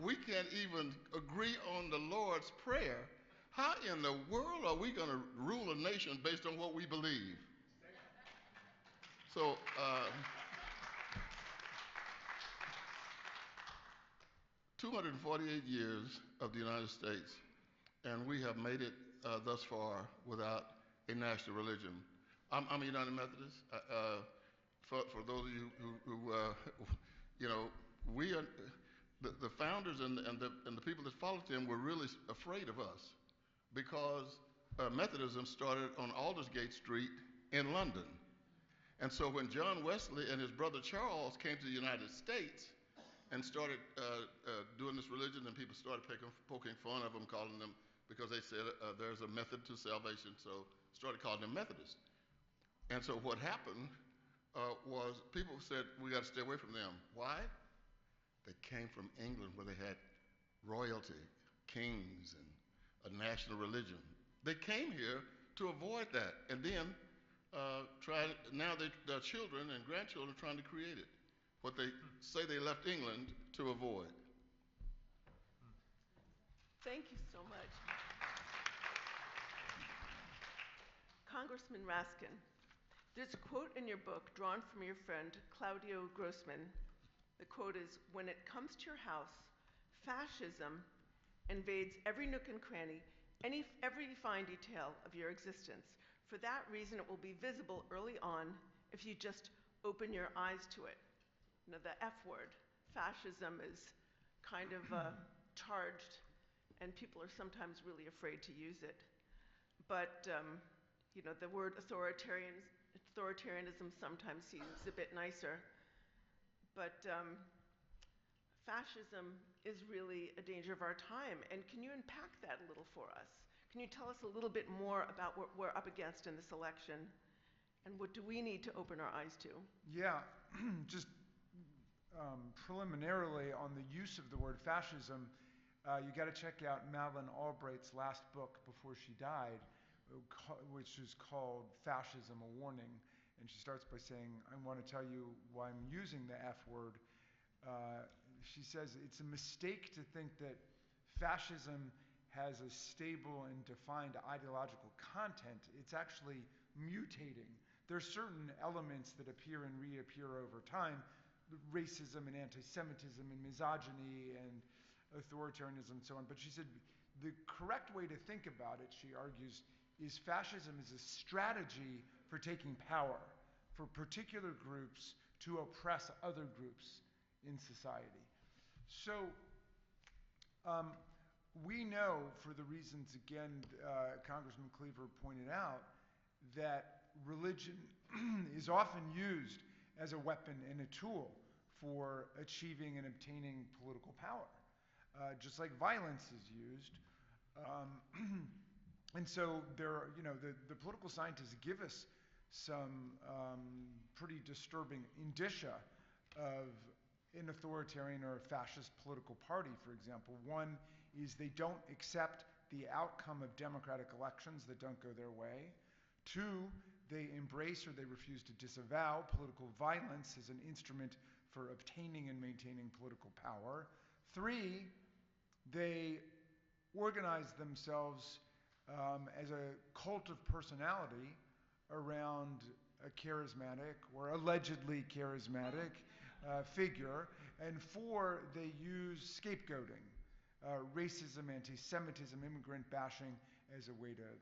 we can't even agree on the Lord's Prayer, how in the world are we going to rule a nation based on what we believe? So, 248 years of the United States, and we have made it thus far without a national religion. I'm a United Methodist. For those of you who you know, we are the founders and the people that followed them were really afraid of us because Methodism started on Aldersgate Street in London. And so when John Wesley and his brother Charles came to the United States and started doing this religion, and people started poking fun of them, calling them, because they said there's a method to salvation, so started calling them Methodists. And so what happened was people said, we got to stay away from them. Why? They came from England where they had royalty, kings, and a national religion. They came here to avoid that, and then now their children and grandchildren are trying to create it, what they say they left England to avoid. Thank you so much. Congressman Raskin, there's a quote in your book drawn from your friend Claudio Grossman. The quote is, "When it comes to your house, fascism invades every nook and cranny, every fine detail of your existence. For that reason, it will be visible early on if you just open your eyes to it." You know, the F word, fascism, is kind of charged, and people are sometimes really afraid to use it. But you know, the word authoritarianism sometimes seems a bit nicer. But fascism is really a danger of our time. And can you unpack that a little for us? Can you tell us a little bit more about what we're up against in this election? And what do we need to open our eyes to? Yeah, just preliminarily on the use of the word fascism, you got to check out Madeleine Albright's last book before she died, which is called Fascism, A Warning. And she starts by saying, I want to tell you why I'm using the F word. She says it's a mistake to think that fascism has a stable and defined ideological content. It's actually mutating. There are certain elements that appear and reappear over time, racism and anti-Semitism and misogyny and authoritarianism and so on. But she said the correct way to think about it, she argues, is fascism is a strategy for taking power, for particular groups to oppress other groups in society. So we know, for the reasons, again, Congressman Cleaver pointed out, that religion is often used as a weapon and a tool for achieving and obtaining political power, just like violence is used. And so there, you know, the political scientists give us some pretty disturbing indicia of an authoritarian or a fascist political party, for example. One is they don't accept the outcome of democratic elections that don't go their way. Two, they embrace or they refuse to disavow political violence as an instrument for obtaining and maintaining political power. Three, they organize themselves as a cult of personality around a charismatic or allegedly charismatic figure. And four, they use scapegoating, racism, anti-Semitism, immigrant bashing as a way to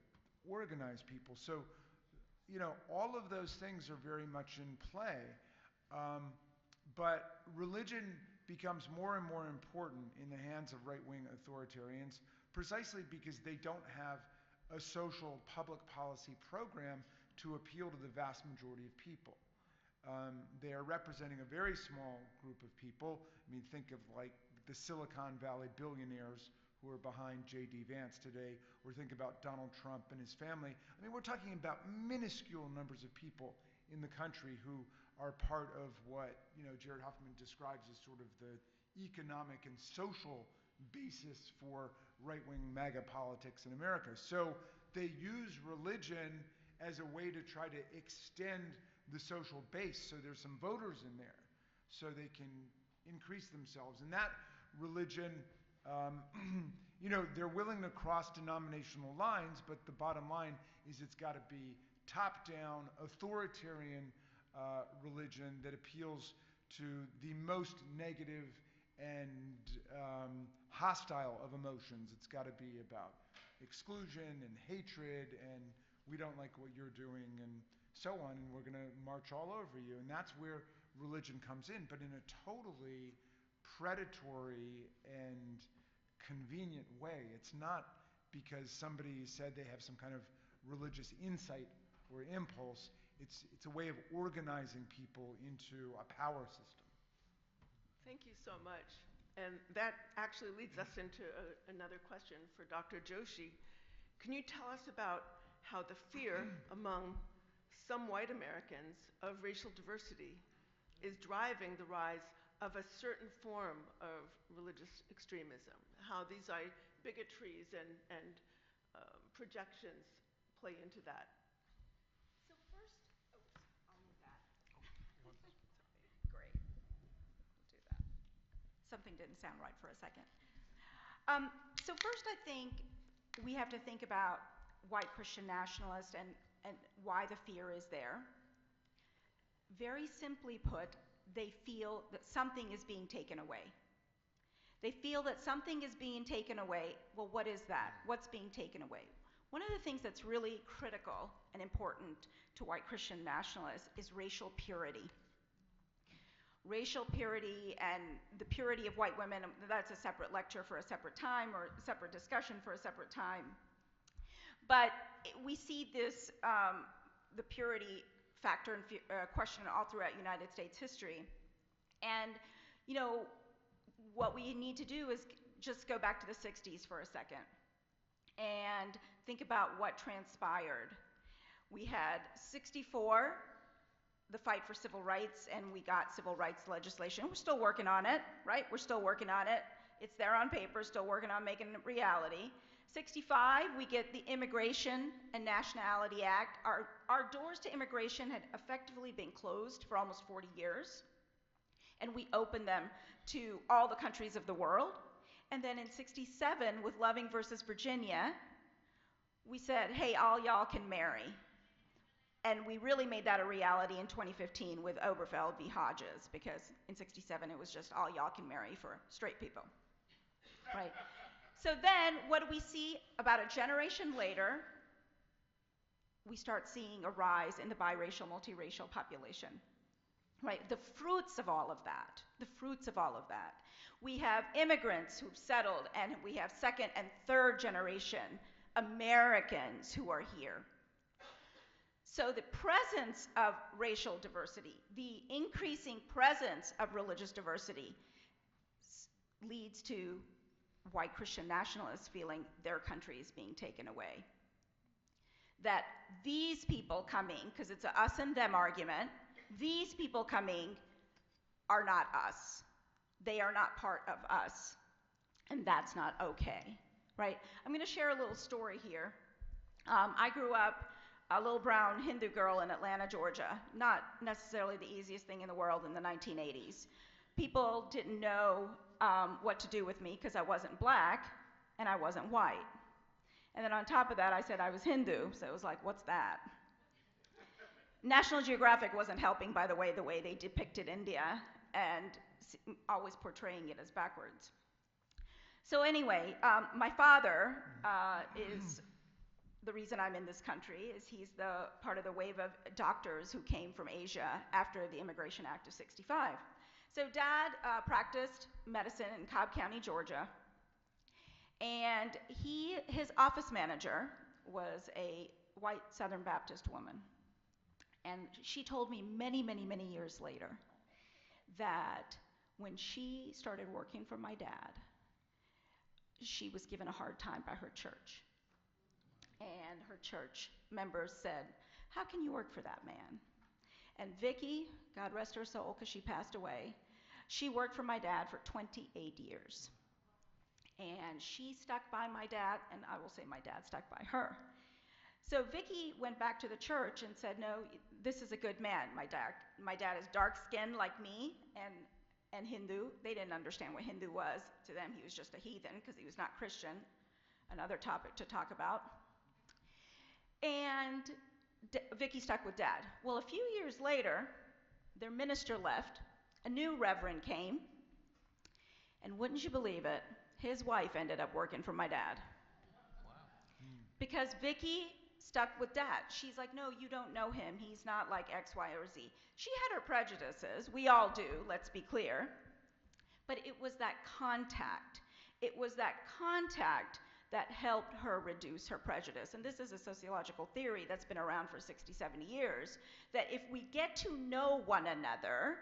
organize people. So, you know, all of those things are very much in play. But religion becomes more and more important in the hands of right-wing authoritarians precisely because they don't have a social public policy program to appeal to the vast majority of people. They are representing a very small group of people. I mean, think of like the Silicon Valley billionaires who are behind J.D. Vance today, or think about Donald Trump and his family. I mean, we're talking about minuscule numbers of people in the country who are part of what, you know, Jared Huffman describes as sort of the economic and social basis for right-wing MAGA politics in America. So they use religion as a way to try to extend the social base, so there's some voters in there, so they can increase themselves. And that religion, they're willing to cross denominational lines, but the bottom line is it's got to be top-down, authoritarian religion that appeals to the most negative and hostile of emotions. It's got to be about exclusion and hatred and we don't like what you're doing and so on, and we're going to march all over you. And that's where religion comes in, but in a totally predatory and convenient way. It's not because somebody said they have some kind of religious insight or impulse. It's a way of organizing people into a power system. Thank you so much. And that actually leads us into another question for Dr. Joshi. Can you tell us about how the fear among some white Americans of racial diversity is driving the rise of a certain form of religious extremism? How these bigotries and projections play into that? So first, I'll move that. Great. We'll do that. Something didn't sound right for a second. So first, I think we have to think about white Christian nationalists and why the fear is there. Very simply put, they feel that something is being taken away. They feel that something is being taken away. Well, what is that? What's being taken away? One of the things that's really critical and important to white Christian nationalists is racial purity. Racial purity and the purity of white women, that's a separate lecture for a separate time or a separate discussion for a separate time. But we see this, the purity factor and question all throughout United States history. And, what we need to do is just go back to the 60s for a second and think about what transpired. We had 64, the fight for civil rights, and we got civil rights legislation. We're still working on it, right? We're still working on it. It's there on paper, still working on making it reality. 65, we get the Immigration and Nationality Act. Our doors to immigration had effectively been closed for almost 40 years, and we opened them to all the countries of the world. And then in 67, with Loving versus Virginia, we said, hey, all y'all can marry. And we really made that a reality in 2015 with Oberfeld v. Hodges, because in 67 it was just all y'all can marry for straight people, right? So then, what do we see? About a generation later, we start seeing a rise in the biracial, multiracial population, right? The fruits of all of that, We have immigrants who've settled, and we have second and third generation Americans who are here. So the presence of racial diversity, the increasing presence of religious diversity leads to white Christian nationalists feeling their country is being taken away. That these people coming, because it's a us and them argument, these people coming are not us. They are not part of us. And that's not okay, right? I'm going to share a little story here. I grew up a little brown Hindu girl in Atlanta, Georgia. Not necessarily the easiest thing in the world in the 1980s. People didn't know what to do with me because I wasn't black and I wasn't white. And then on top of that, I said I was Hindu, so it was like, what's that? National Geographic wasn't helping, by the way they depicted India and always portraying it as backwards. So anyway, my father is the reason I'm in this country, is he's the part of the wave of doctors who came from Asia after the Immigration Act of '65. So Dad practiced medicine in Cobb County, Georgia, and his office manager was a white Southern Baptist woman. And she told me many, many, many years later that when she started working for my dad, she was given a hard time by her church. And her church members said, how can you work for that man? And Vicki, God rest her soul because she passed away, she worked for my dad for 28 years. And she stuck by my dad, and I will say my dad stuck by her. So Vicki went back to the church and said, no, this is a good man. My dad is dark-skinned like me, and and Hindu. They didn't understand what Hindu was. To them, he was just a heathen because he was not Christian. Another topic to talk about. And Vicky stuck with Dad. Well, a few years later, their minister left, a new reverend came, and wouldn't you believe it, his wife ended up working for my dad. Wow. Because Vicky stuck with Dad. She's like, no, you don't know him. He's not like X, Y, or Z. She had her prejudices. We all do, let's be clear. But it was that contact. It was that contact that helped her reduce her prejudice. And this is a sociological theory that's been around for 60, 70 years, that if we get to know one another,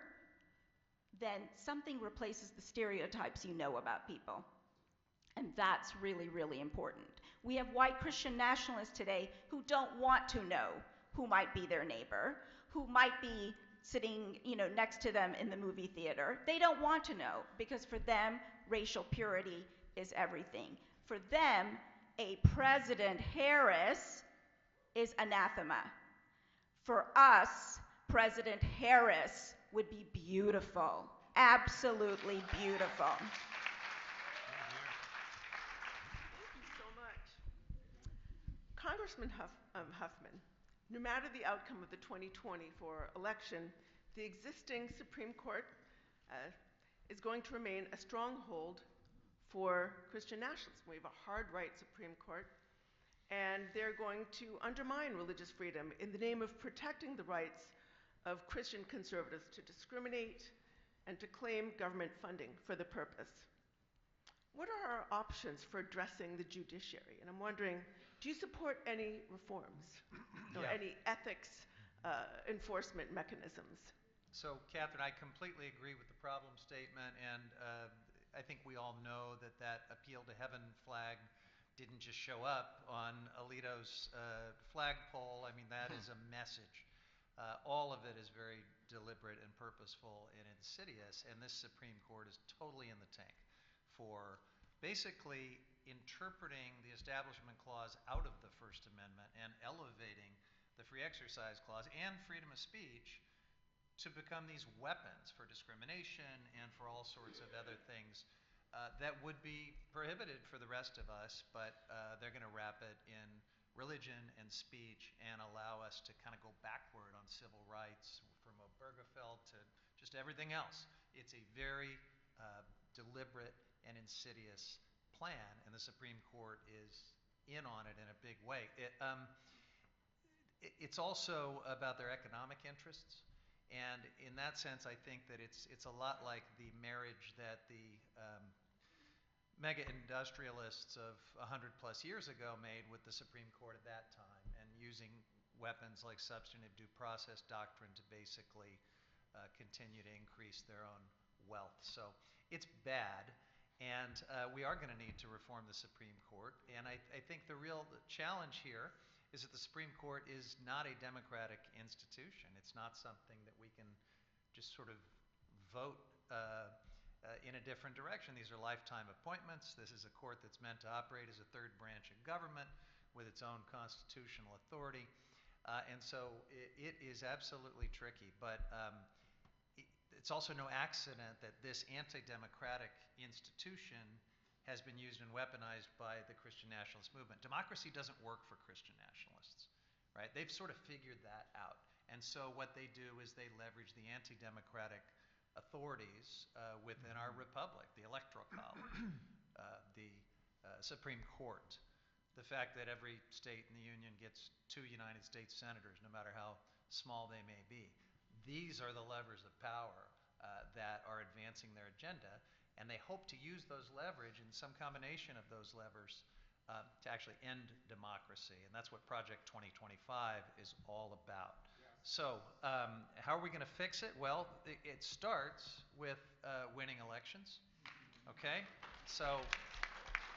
then something replaces the stereotypes you know about people. And that's really, really important. We have white Christian nationalists today who don't want to know who might be their neighbor, who might be sitting, next to them in the movie theater. They don't want to know because for them, racial purity is everything. For them, a President Harris is anathema. For us, President Harris would be beautiful, absolutely beautiful. Congressman Huffman, no matter the outcome of the 2024 election, the existing Supreme Court is going to remain a stronghold for Christian nationalism. We have a hard-right Supreme Court, and they're going to undermine religious freedom in the name of protecting the rights of Christian conservatives to discriminate and to claim government funding for the purpose. What are our options for addressing the judiciary? And I'm wondering, do you support any reforms or any ethics enforcement mechanisms? So, Catherine, I completely agree with the problem statement, and I think we all know that that appeal to heaven flag didn't just show up on Alito's flagpole. I mean, that is a message. All of it is very deliberate and purposeful and insidious, and this Supreme Court is totally in the tank for basically interpreting the Establishment Clause out of the First Amendment and elevating the Free Exercise Clause and freedom of speech to become these weapons for discrimination and for all sorts of other things that would be prohibited for the rest of us, but they're going to wrap it in religion and speech and allow us to kind of go backward on civil rights from Obergefell to just everything else. It's a very deliberate and insidious plan, and the Supreme Court is in on it in a big way. It's also about their economic interests, and in that sense, I think that it's a lot like the marriage that the mega-industrialists of 100 plus years ago made with the Supreme Court at that time, and using weapons like substantive due process doctrine to basically continue to increase their own wealth. So it's bad. And we are going to need to reform the Supreme Court. And I think the real challenge here is that the Supreme Court is not a democratic institution. It's not something that we can just sort of vote in a different direction. These are lifetime appointments. This is a court that's meant to operate as a third branch of government with its own constitutional authority. And so it is absolutely tricky. But it's also no accident that this anti-democratic institution has been used and weaponized by the Christian nationalist movement. Democracy doesn't work for Christian nationalists, right? They've sort of figured that out. And so what they do is they leverage the anti-democratic authorities within our republic, the Electoral College, the Supreme Court, the fact that every state in the Union gets 2 United States senators, no matter how small they may be. These are the levers of power that are advancing their agenda, and they hope to use those leverage and some combination of those levers to actually end democracy, and that's what Project 2025 is all about. Yes. So how are we going to fix it? Well, it starts with winning elections, okay? So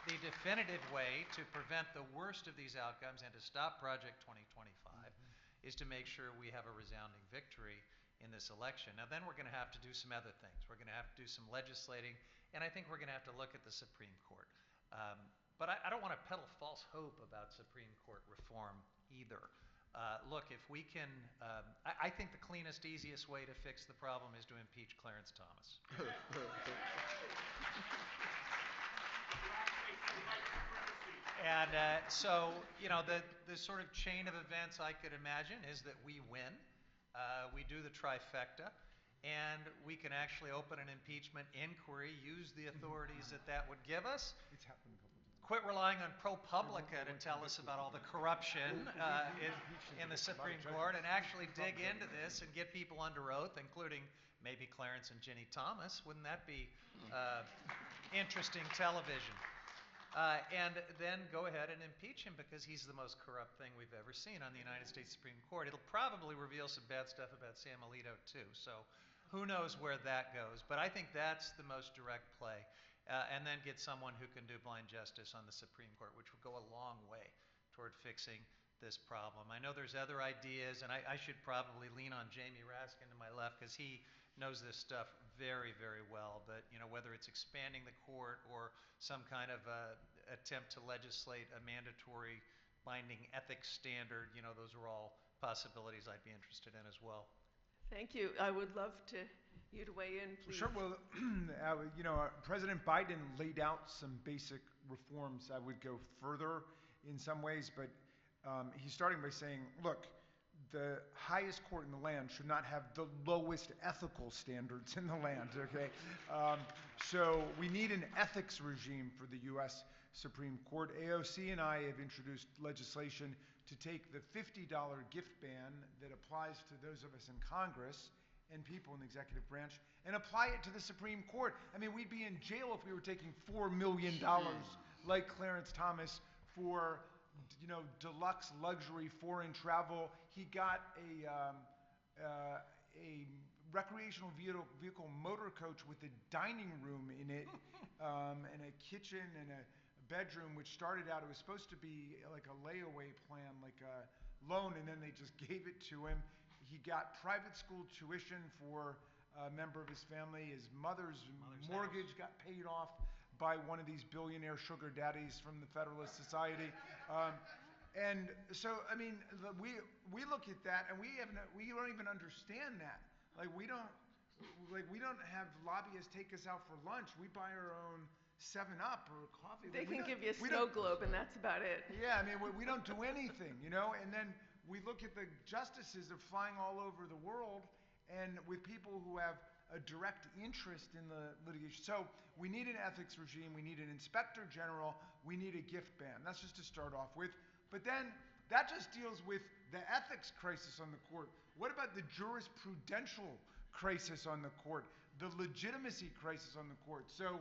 the definitive way to prevent the worst of these outcomes and to stop Project 2025 is to make sure we have a resounding victory in this election. Now then we're going to have to do some other things. We're going to have to do some legislating, and I think we're going to have to look at the Supreme Court. But I don't want to peddle false hope about Supreme Court reform either. Look, if we can, I think the cleanest, easiest way to fix the problem is to impeach Clarence Thomas. And so, you know, the sort of chain of events I could imagine is that we win, we do the trifecta, and we can actually open an impeachment inquiry, use the authorities that would give us. It's happened a couple of times. Quit relying on ProPublica to tell us about all the corruption in the Supreme Court, and actually dig into this and get people under oath, including maybe Clarence and Ginny Thomas. Wouldn't that be interesting television? And then go ahead and impeach him, because he's the most corrupt thing we've ever seen on the United States Supreme Court. It'll probably reveal some bad stuff about Sam Alito too, so who knows where that goes. But I think that's the most direct play. And then get someone who can do blind justice on the Supreme Court, which would go a long way toward fixing this problem. I know there's other ideas, and I should probably lean on Jamie Raskin to my left, because he knows this stuff very, very well. But you know, whether it's expanding the court or some kind of attempt to legislate a mandatory binding ethics standard, you know, those are all possibilities I'd be interested in as well. Thank you. I would love you to weigh in, please. Sure. Well, you know, President Biden laid out some basic reforms. I would go further in some ways, but he's starting by saying, look, the highest court in the land should not have the lowest ethical standards in the land, okay? So we need an ethics regime for the U.S. Supreme Court. AOC and I have introduced legislation to take the $50 gift ban that applies to those of us in Congress and people in the executive branch and apply it to the Supreme Court. I mean, we'd be in jail if we were taking $4 million like Clarence Thomas for, you know, deluxe luxury foreign travel. He got a recreational vehicle motor coach with a dining room in it and a kitchen and a bedroom, which started out, it was supposed to be like a layaway plan, like a loan, and then they just gave it to him. He got private school tuition for a member of his family. His mother's mortgage got paid off by one of these billionaire sugar daddies from the Federalist Society. And so, I mean, we look at that and we don't even understand that. Like we don't have lobbyists take us out for lunch. We buy our own 7-Up or coffee. They can give you a snow globe and that's about it. Yeah, I mean, we don't do anything, you know? And then we look at the justices are flying all over the world and with people who have a direct interest in the litigation. So we need an ethics regime. We need an inspector general. We need a gift ban. That's just to start off with. But then that just deals with the ethics crisis on the court. What about the jurisprudential crisis on the court? The legitimacy crisis on the court? So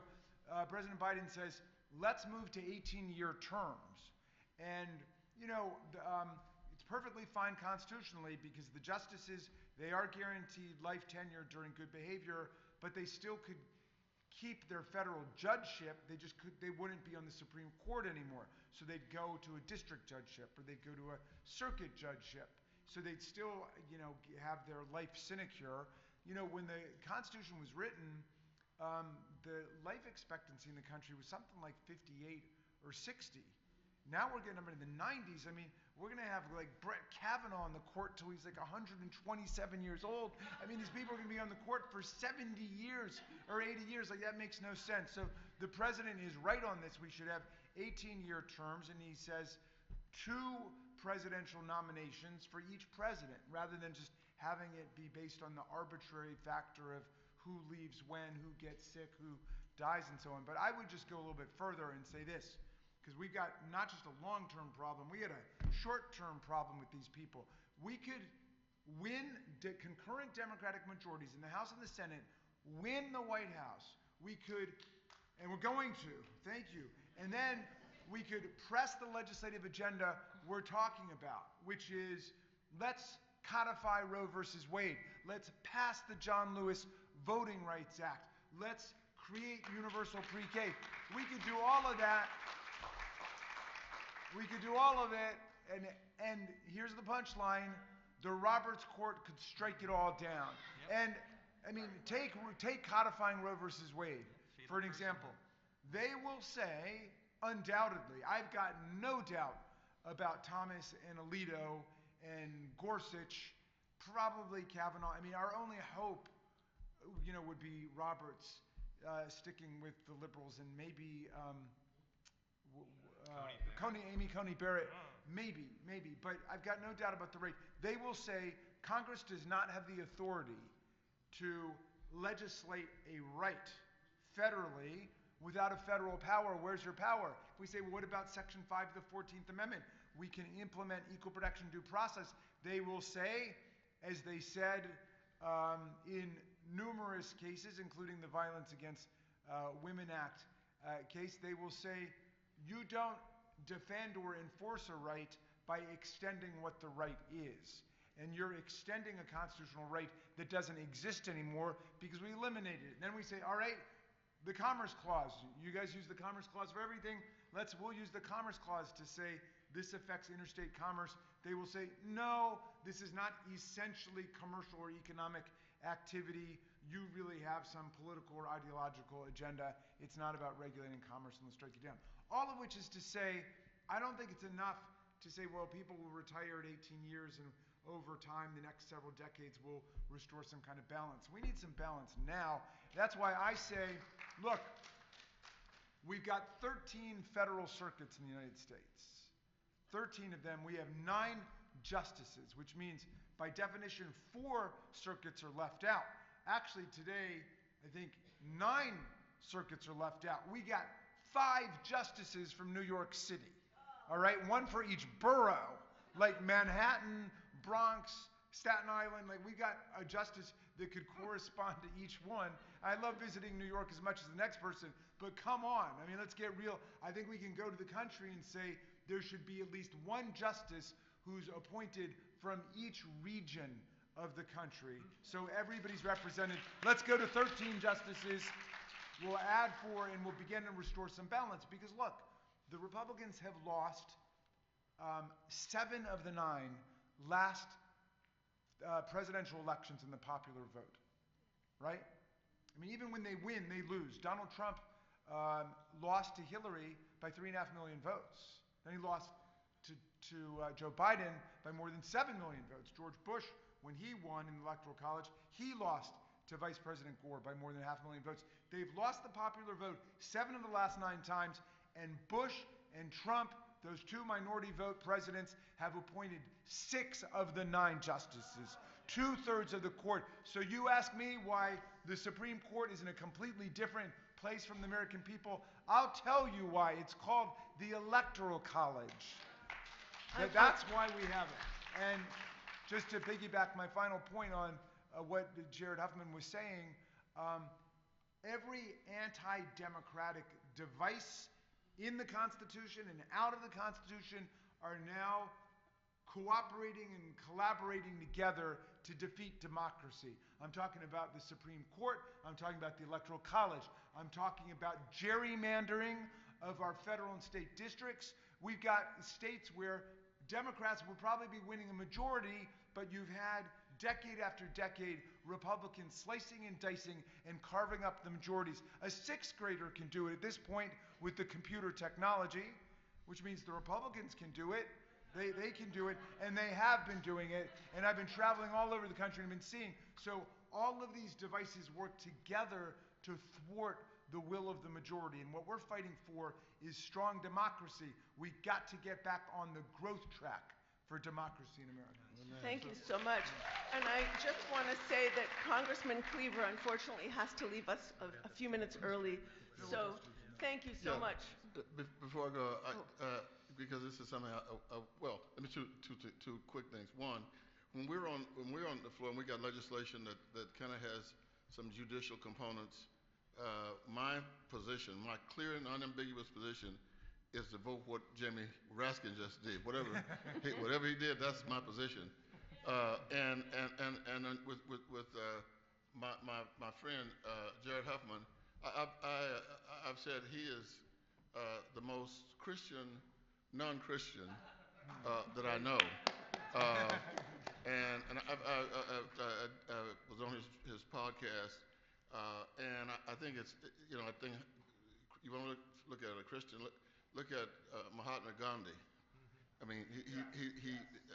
President Biden says, let's move to 18-year terms. And, you know, it's perfectly fine constitutionally because the justices, they are guaranteed life tenure during good behavior, but they still could keep their federal judgeship. They wouldn't be on the Supreme Court anymore. So they'd go to a district judgeship or they'd go to a circuit judgeship. So they'd still, you know, have their life sinecure. You know, when the Constitution was written, the life expectancy in the country was something like 58 or 60. Now we're getting up into the 90s. I mean, we're going to have like Brett Kavanaugh on the court till he's like 127 years old. I mean, these people are going to be on the court for 70 years or 80 years. Like, that makes no sense. So the president is right on this. We should have 18-year terms, and he says 2 presidential nominations for each president rather than just having it be based on the arbitrary factor of who leaves when, who gets sick, who dies, and so on. But I would just go a little bit further and say this, because we've got not just a long-term problem, we had a short-term problem with these people. We could win concurrent Democratic majorities in the House and the Senate, win the White House. We could, and we're going to, thank you, and then we could press the legislative agenda we're talking about, which is let's codify Roe versus Wade. Let's pass the John Lewis Voting Rights Act. Let's create universal pre-K. We could do all of that. We could do all of it, and here's the punchline. The Roberts Court could strike it all down. Yep. And, I mean, take codifying Roe versus Wade, for an example. They will say, undoubtedly, I've got no doubt about Thomas and Alito and Gorsuch, probably Kavanaugh. I mean, our only hope, would be Roberts sticking with the liberals, and maybe Amy Coney Barrett, maybe. But I've got no doubt about the rate. They will say Congress does not have the authority to legislate a right federally without a federal power. Where's your power? If we say, well, what about Section 5 of the 14th Amendment? We can implement equal protection due process. They will say, as they said in numerous cases, including the Violence Against Women Act case, they will say, you don't defend or enforce a right by extending what the right is. And you're extending a constitutional right that doesn't exist anymore because we eliminated it. And then we say, all right, the Commerce Clause. You guys use the Commerce Clause for everything. We'll use the Commerce Clause to say this affects interstate commerce. They will say, no, this is not essentially commercial or economic activity. You really have some political or ideological agenda. It's not about regulating commerce, and they'll strike you down. All of which is to say, I don't think it's enough to say, well, people will retire at 18 years and over time, the next several decades, will restore some kind of balance. We need some balance now. That's why I say, look, we've got 13 federal circuits in the United States. 13 of them, we have 9 justices, which means, by definition, 4 circuits are left out. Actually, today, I think 9 circuits are left out. We got 5 justices from New York City. All right, 1 for each borough, like Manhattan, Bronx, Staten Island. Like, we got a justice that could correspond to each one. I love visiting New York as much as the next person, but come on. I mean, let's get real. I think we can go to the country and say there should be at least 1 justice who's appointed from each region of the country. So everybody's represented. Let's go to 13 justices. We'll add 4, and we'll begin to restore some balance. Because look, the Republicans have lost 7 of the 9 last presidential elections in the popular vote, right? I mean, even when they win, they lose. Donald Trump lost to Hillary by 3.5 million votes. Then he lost to Joe Biden by more than 7 million votes. George Bush, when he won in the Electoral College, he lost to Vice President Gore by more than 500,000 votes. They've lost the popular vote 7 of the last 9 times, and Bush and Trump, those 2 minority vote presidents, have appointed 6 of the 9 justices, 2/3 of the court. So you ask me why the Supreme Court is in a completely different place from the American people. I'll tell you why. It's called the Electoral College. That's why we have it. And just to piggyback my final point on what Jared Huffman was saying, every anti-democratic device in the Constitution and out of the Constitution are now cooperating and collaborating together to defeat democracy. I'm talking about the Supreme Court. I'm talking about the Electoral College. I'm talking about gerrymandering of our federal and state districts. We've got states where Democrats will probably be winning a majority, but you've had decade after decade Republicans slicing and dicing and carving up the majorities. A 6th grader can do it at this point with the computer technology, which means the Republicans can do it. They can do it, and they have been doing it. And I've been traveling all over the country and been seeing. So all of these devices work together to thwart the will of the majority. And what we're fighting for is strong democracy. We've got to get back on the growth track for democracy in America. Thank you so much. And I just want to say that Congressman Cleaver unfortunately has to leave us a few minutes early. So thank you so much. Before I go, because this is something well, let me two quick things. One, when we're on the floor and we got legislation that kind of has some judicial components, my position, my clear and unambiguous position, is to vote what Jimmy Raskin just did. Whatever he did, that's my position. And with my friend Jared Huffman, I've said he is the most Christian non-Christian that I know. And I was on his podcast, and I think it's, I think you want to look at a Christian, look at Mahatma Gandhi. I mean,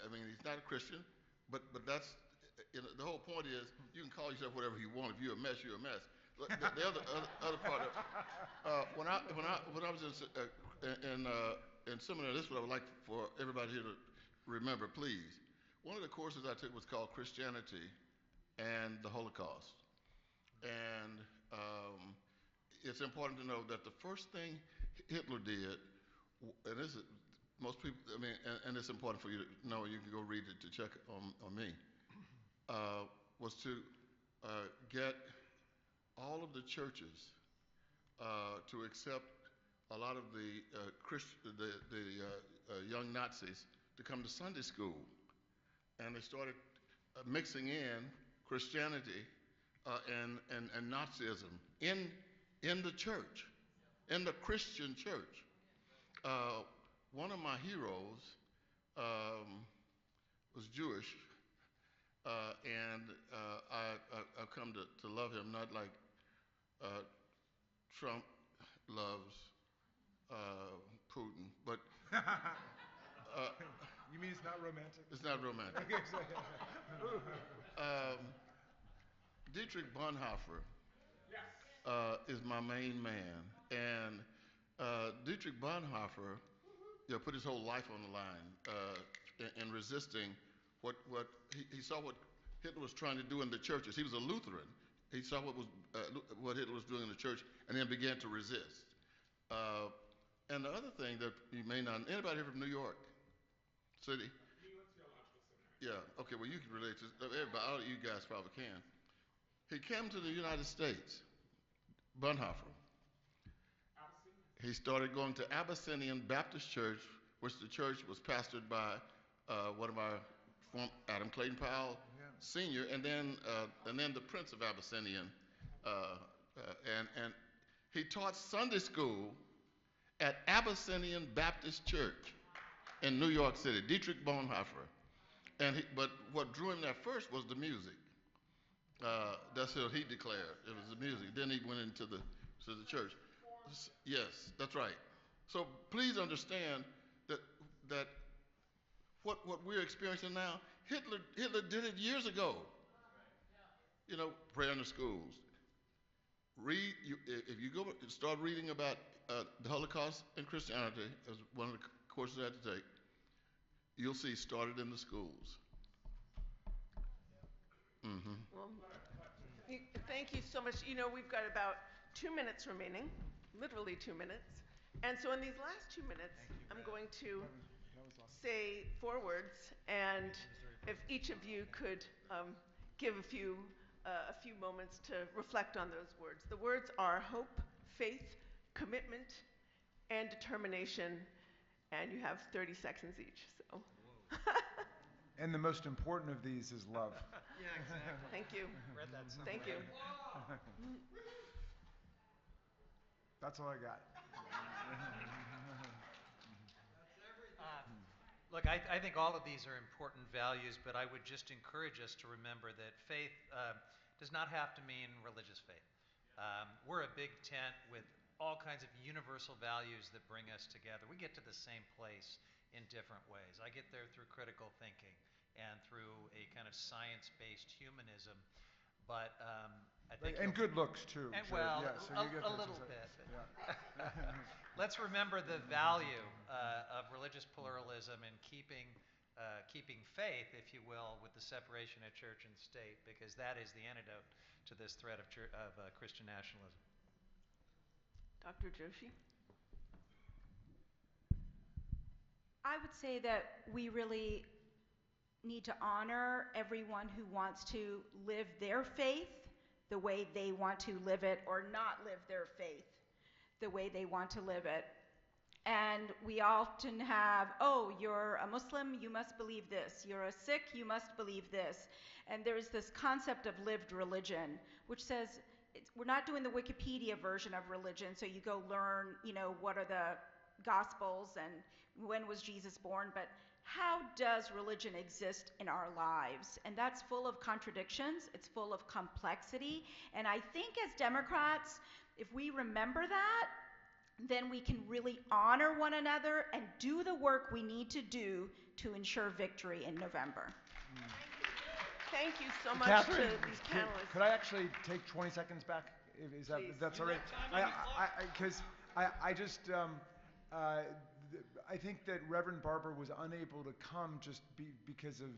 I mean, he's not a Christian, but that's, the whole point is you can call yourself whatever you want. If you're a mess, you're a mess. The other part of, when I was in seminary, this is what I would like for everybody here to remember, please. One of the courses I took was called Christianity and the Holocaust. And it's important to know that the first thing Hitler did, and this is, most people, I mean, and it's important for you to know, you can go read it to check on me, was to get all of the churches to accept a lot of the young Nazis to come to Sunday school. And they started mixing in Christianity and Nazism in the church, in the Christian church. One of my heroes was Jewish, and I've come to love him, not like Trump loves Putin, but you mean it's not romantic? It's not romantic. Dietrich Bonhoeffer is my main man, and Dietrich Bonhoeffer, put his whole life on the line in resisting what he saw what Hitler was trying to do in the churches. He was a Lutheran. He saw what Hitler was doing in the church, and then began to resist. And the other thing that you may not, anybody here from New York City? New York Theological Seminary. Yeah. Okay. Well, you can relate to everybody. All of you guys probably can. He came to the United States, Bonhoeffer. He started going to Abyssinian Baptist Church, which the church was pastored by one of our Adam Clayton Powell Sr., and then the Prince of Abyssinian, and he taught Sunday school at Abyssinian Baptist Church in New York City, Dietrich Bonhoeffer. But what drew him there first was the music. That's what he declared. It was the music. Then he went into the church. Yes, that's right. So please understand that what we're experiencing now, Hitler did it years ago. Pray in the schools. If you go start reading about the Holocaust and Christianity, as one of the courses I had to take, you'll see started in the schools. Mm-hmm. Well, thank you so much. We've got about 2 minutes remaining, literally 2 minutes. And so in these last 2 minutes, I'm going to say 4 words, and if each of you could give a few moments to reflect on those words. The words are hope, faith, commitment, and determination, and you have 30 seconds each. So. And the most important of these is love. Yeah, exactly. Thank you. Read that somewhere. Thank you. That's all I got. Look, I think all of these are important values, but I would just encourage us to remember that faith does not have to mean religious faith. We're a big tent with all kinds of universal values that bring us together. We get to the same place in different ways. I get there through critical thinking and through a kind of science-based humanism, but I think and good looks too. And so, well, yeah, so a little bit. Yeah. Let's remember the value of religious pluralism and keeping faith, if you will, with the separation of church and state, because that is the antidote to this threat of Christian nationalism. Dr. Joshi? I would say that we really need to honor everyone who wants to live their faith the way they want to live it, or not live their faith the way they want to live it. And we often have, oh, you're a Muslim, you must believe this. You're a Sikh, you must believe this. And there's this concept of lived religion, which says we're not doing the Wikipedia version of religion, so you go learn, what are the Gospels and when was Jesus born, but how does religion exist in our lives? And that's full of contradictions, it's full of complexity, and I think as Democrats, if we remember that, then we can really honor one another and do the work we need to do to ensure victory in November. Thank you so much Catherine, to these panelists. could I actually take 20 seconds back? Is that, Please. that's all right? Because I just, I think that Reverend Barber was unable to come just because of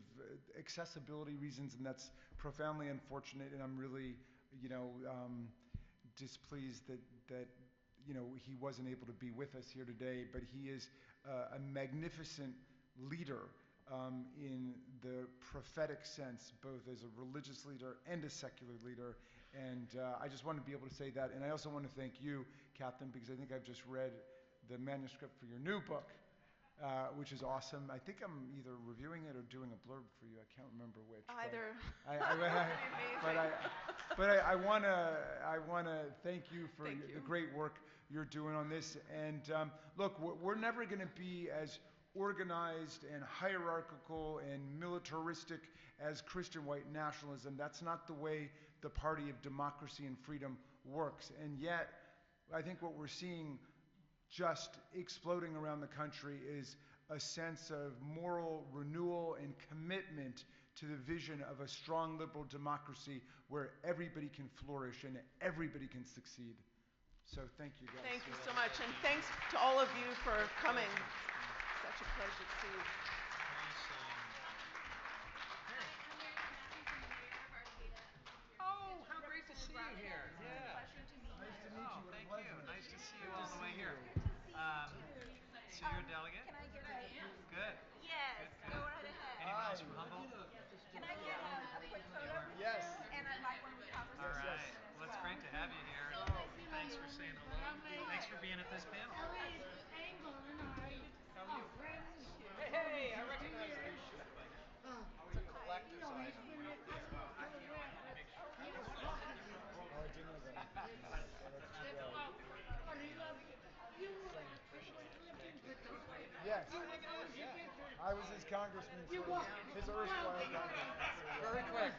accessibility reasons, and that's profoundly unfortunate, and I'm really, displeased that he wasn't able to be with us here today, but he is a magnificent leader in the prophetic sense, both as a religious leader and a secular leader. And I just want to be able to say that. And I also want to thank you, Catherine, because I think I've just read the manuscript for your new book, which is awesome. I think I'm either reviewing it or doing a blurb for you. I can't remember which. Either. But I want to thank you for the great work you're doing on this. And look, we're never going to be as organized and hierarchical and militaristic as Christian white nationalism. That's not the way the party of democracy and freedom works. And yet, I think what we're seeing just exploding around the country is a sense of moral renewal and commitment to the vision of a strong liberal democracy where everybody can flourish and everybody can succeed. So thank you guys. Thank you so much, and thanks to all of you for coming. Such a pleasure to see you. Oh, how great to see you here. Yeah. Nice to meet you. Thank you. Nice to see you all the way here. So you're a delegate? Can I get Good. Yes, Good. go right ahead. Anyone else from Humboldt? Can I get a quick photo? Yes. And I'd like one of the conversations. All right. Well, it's great to have you here. Thanks for saying hello. Thanks for being at this panel. How are you? Hey, I recognize you. It's a collector's item. Yes. I was his congressman. His erstwhile congressman. Very quick.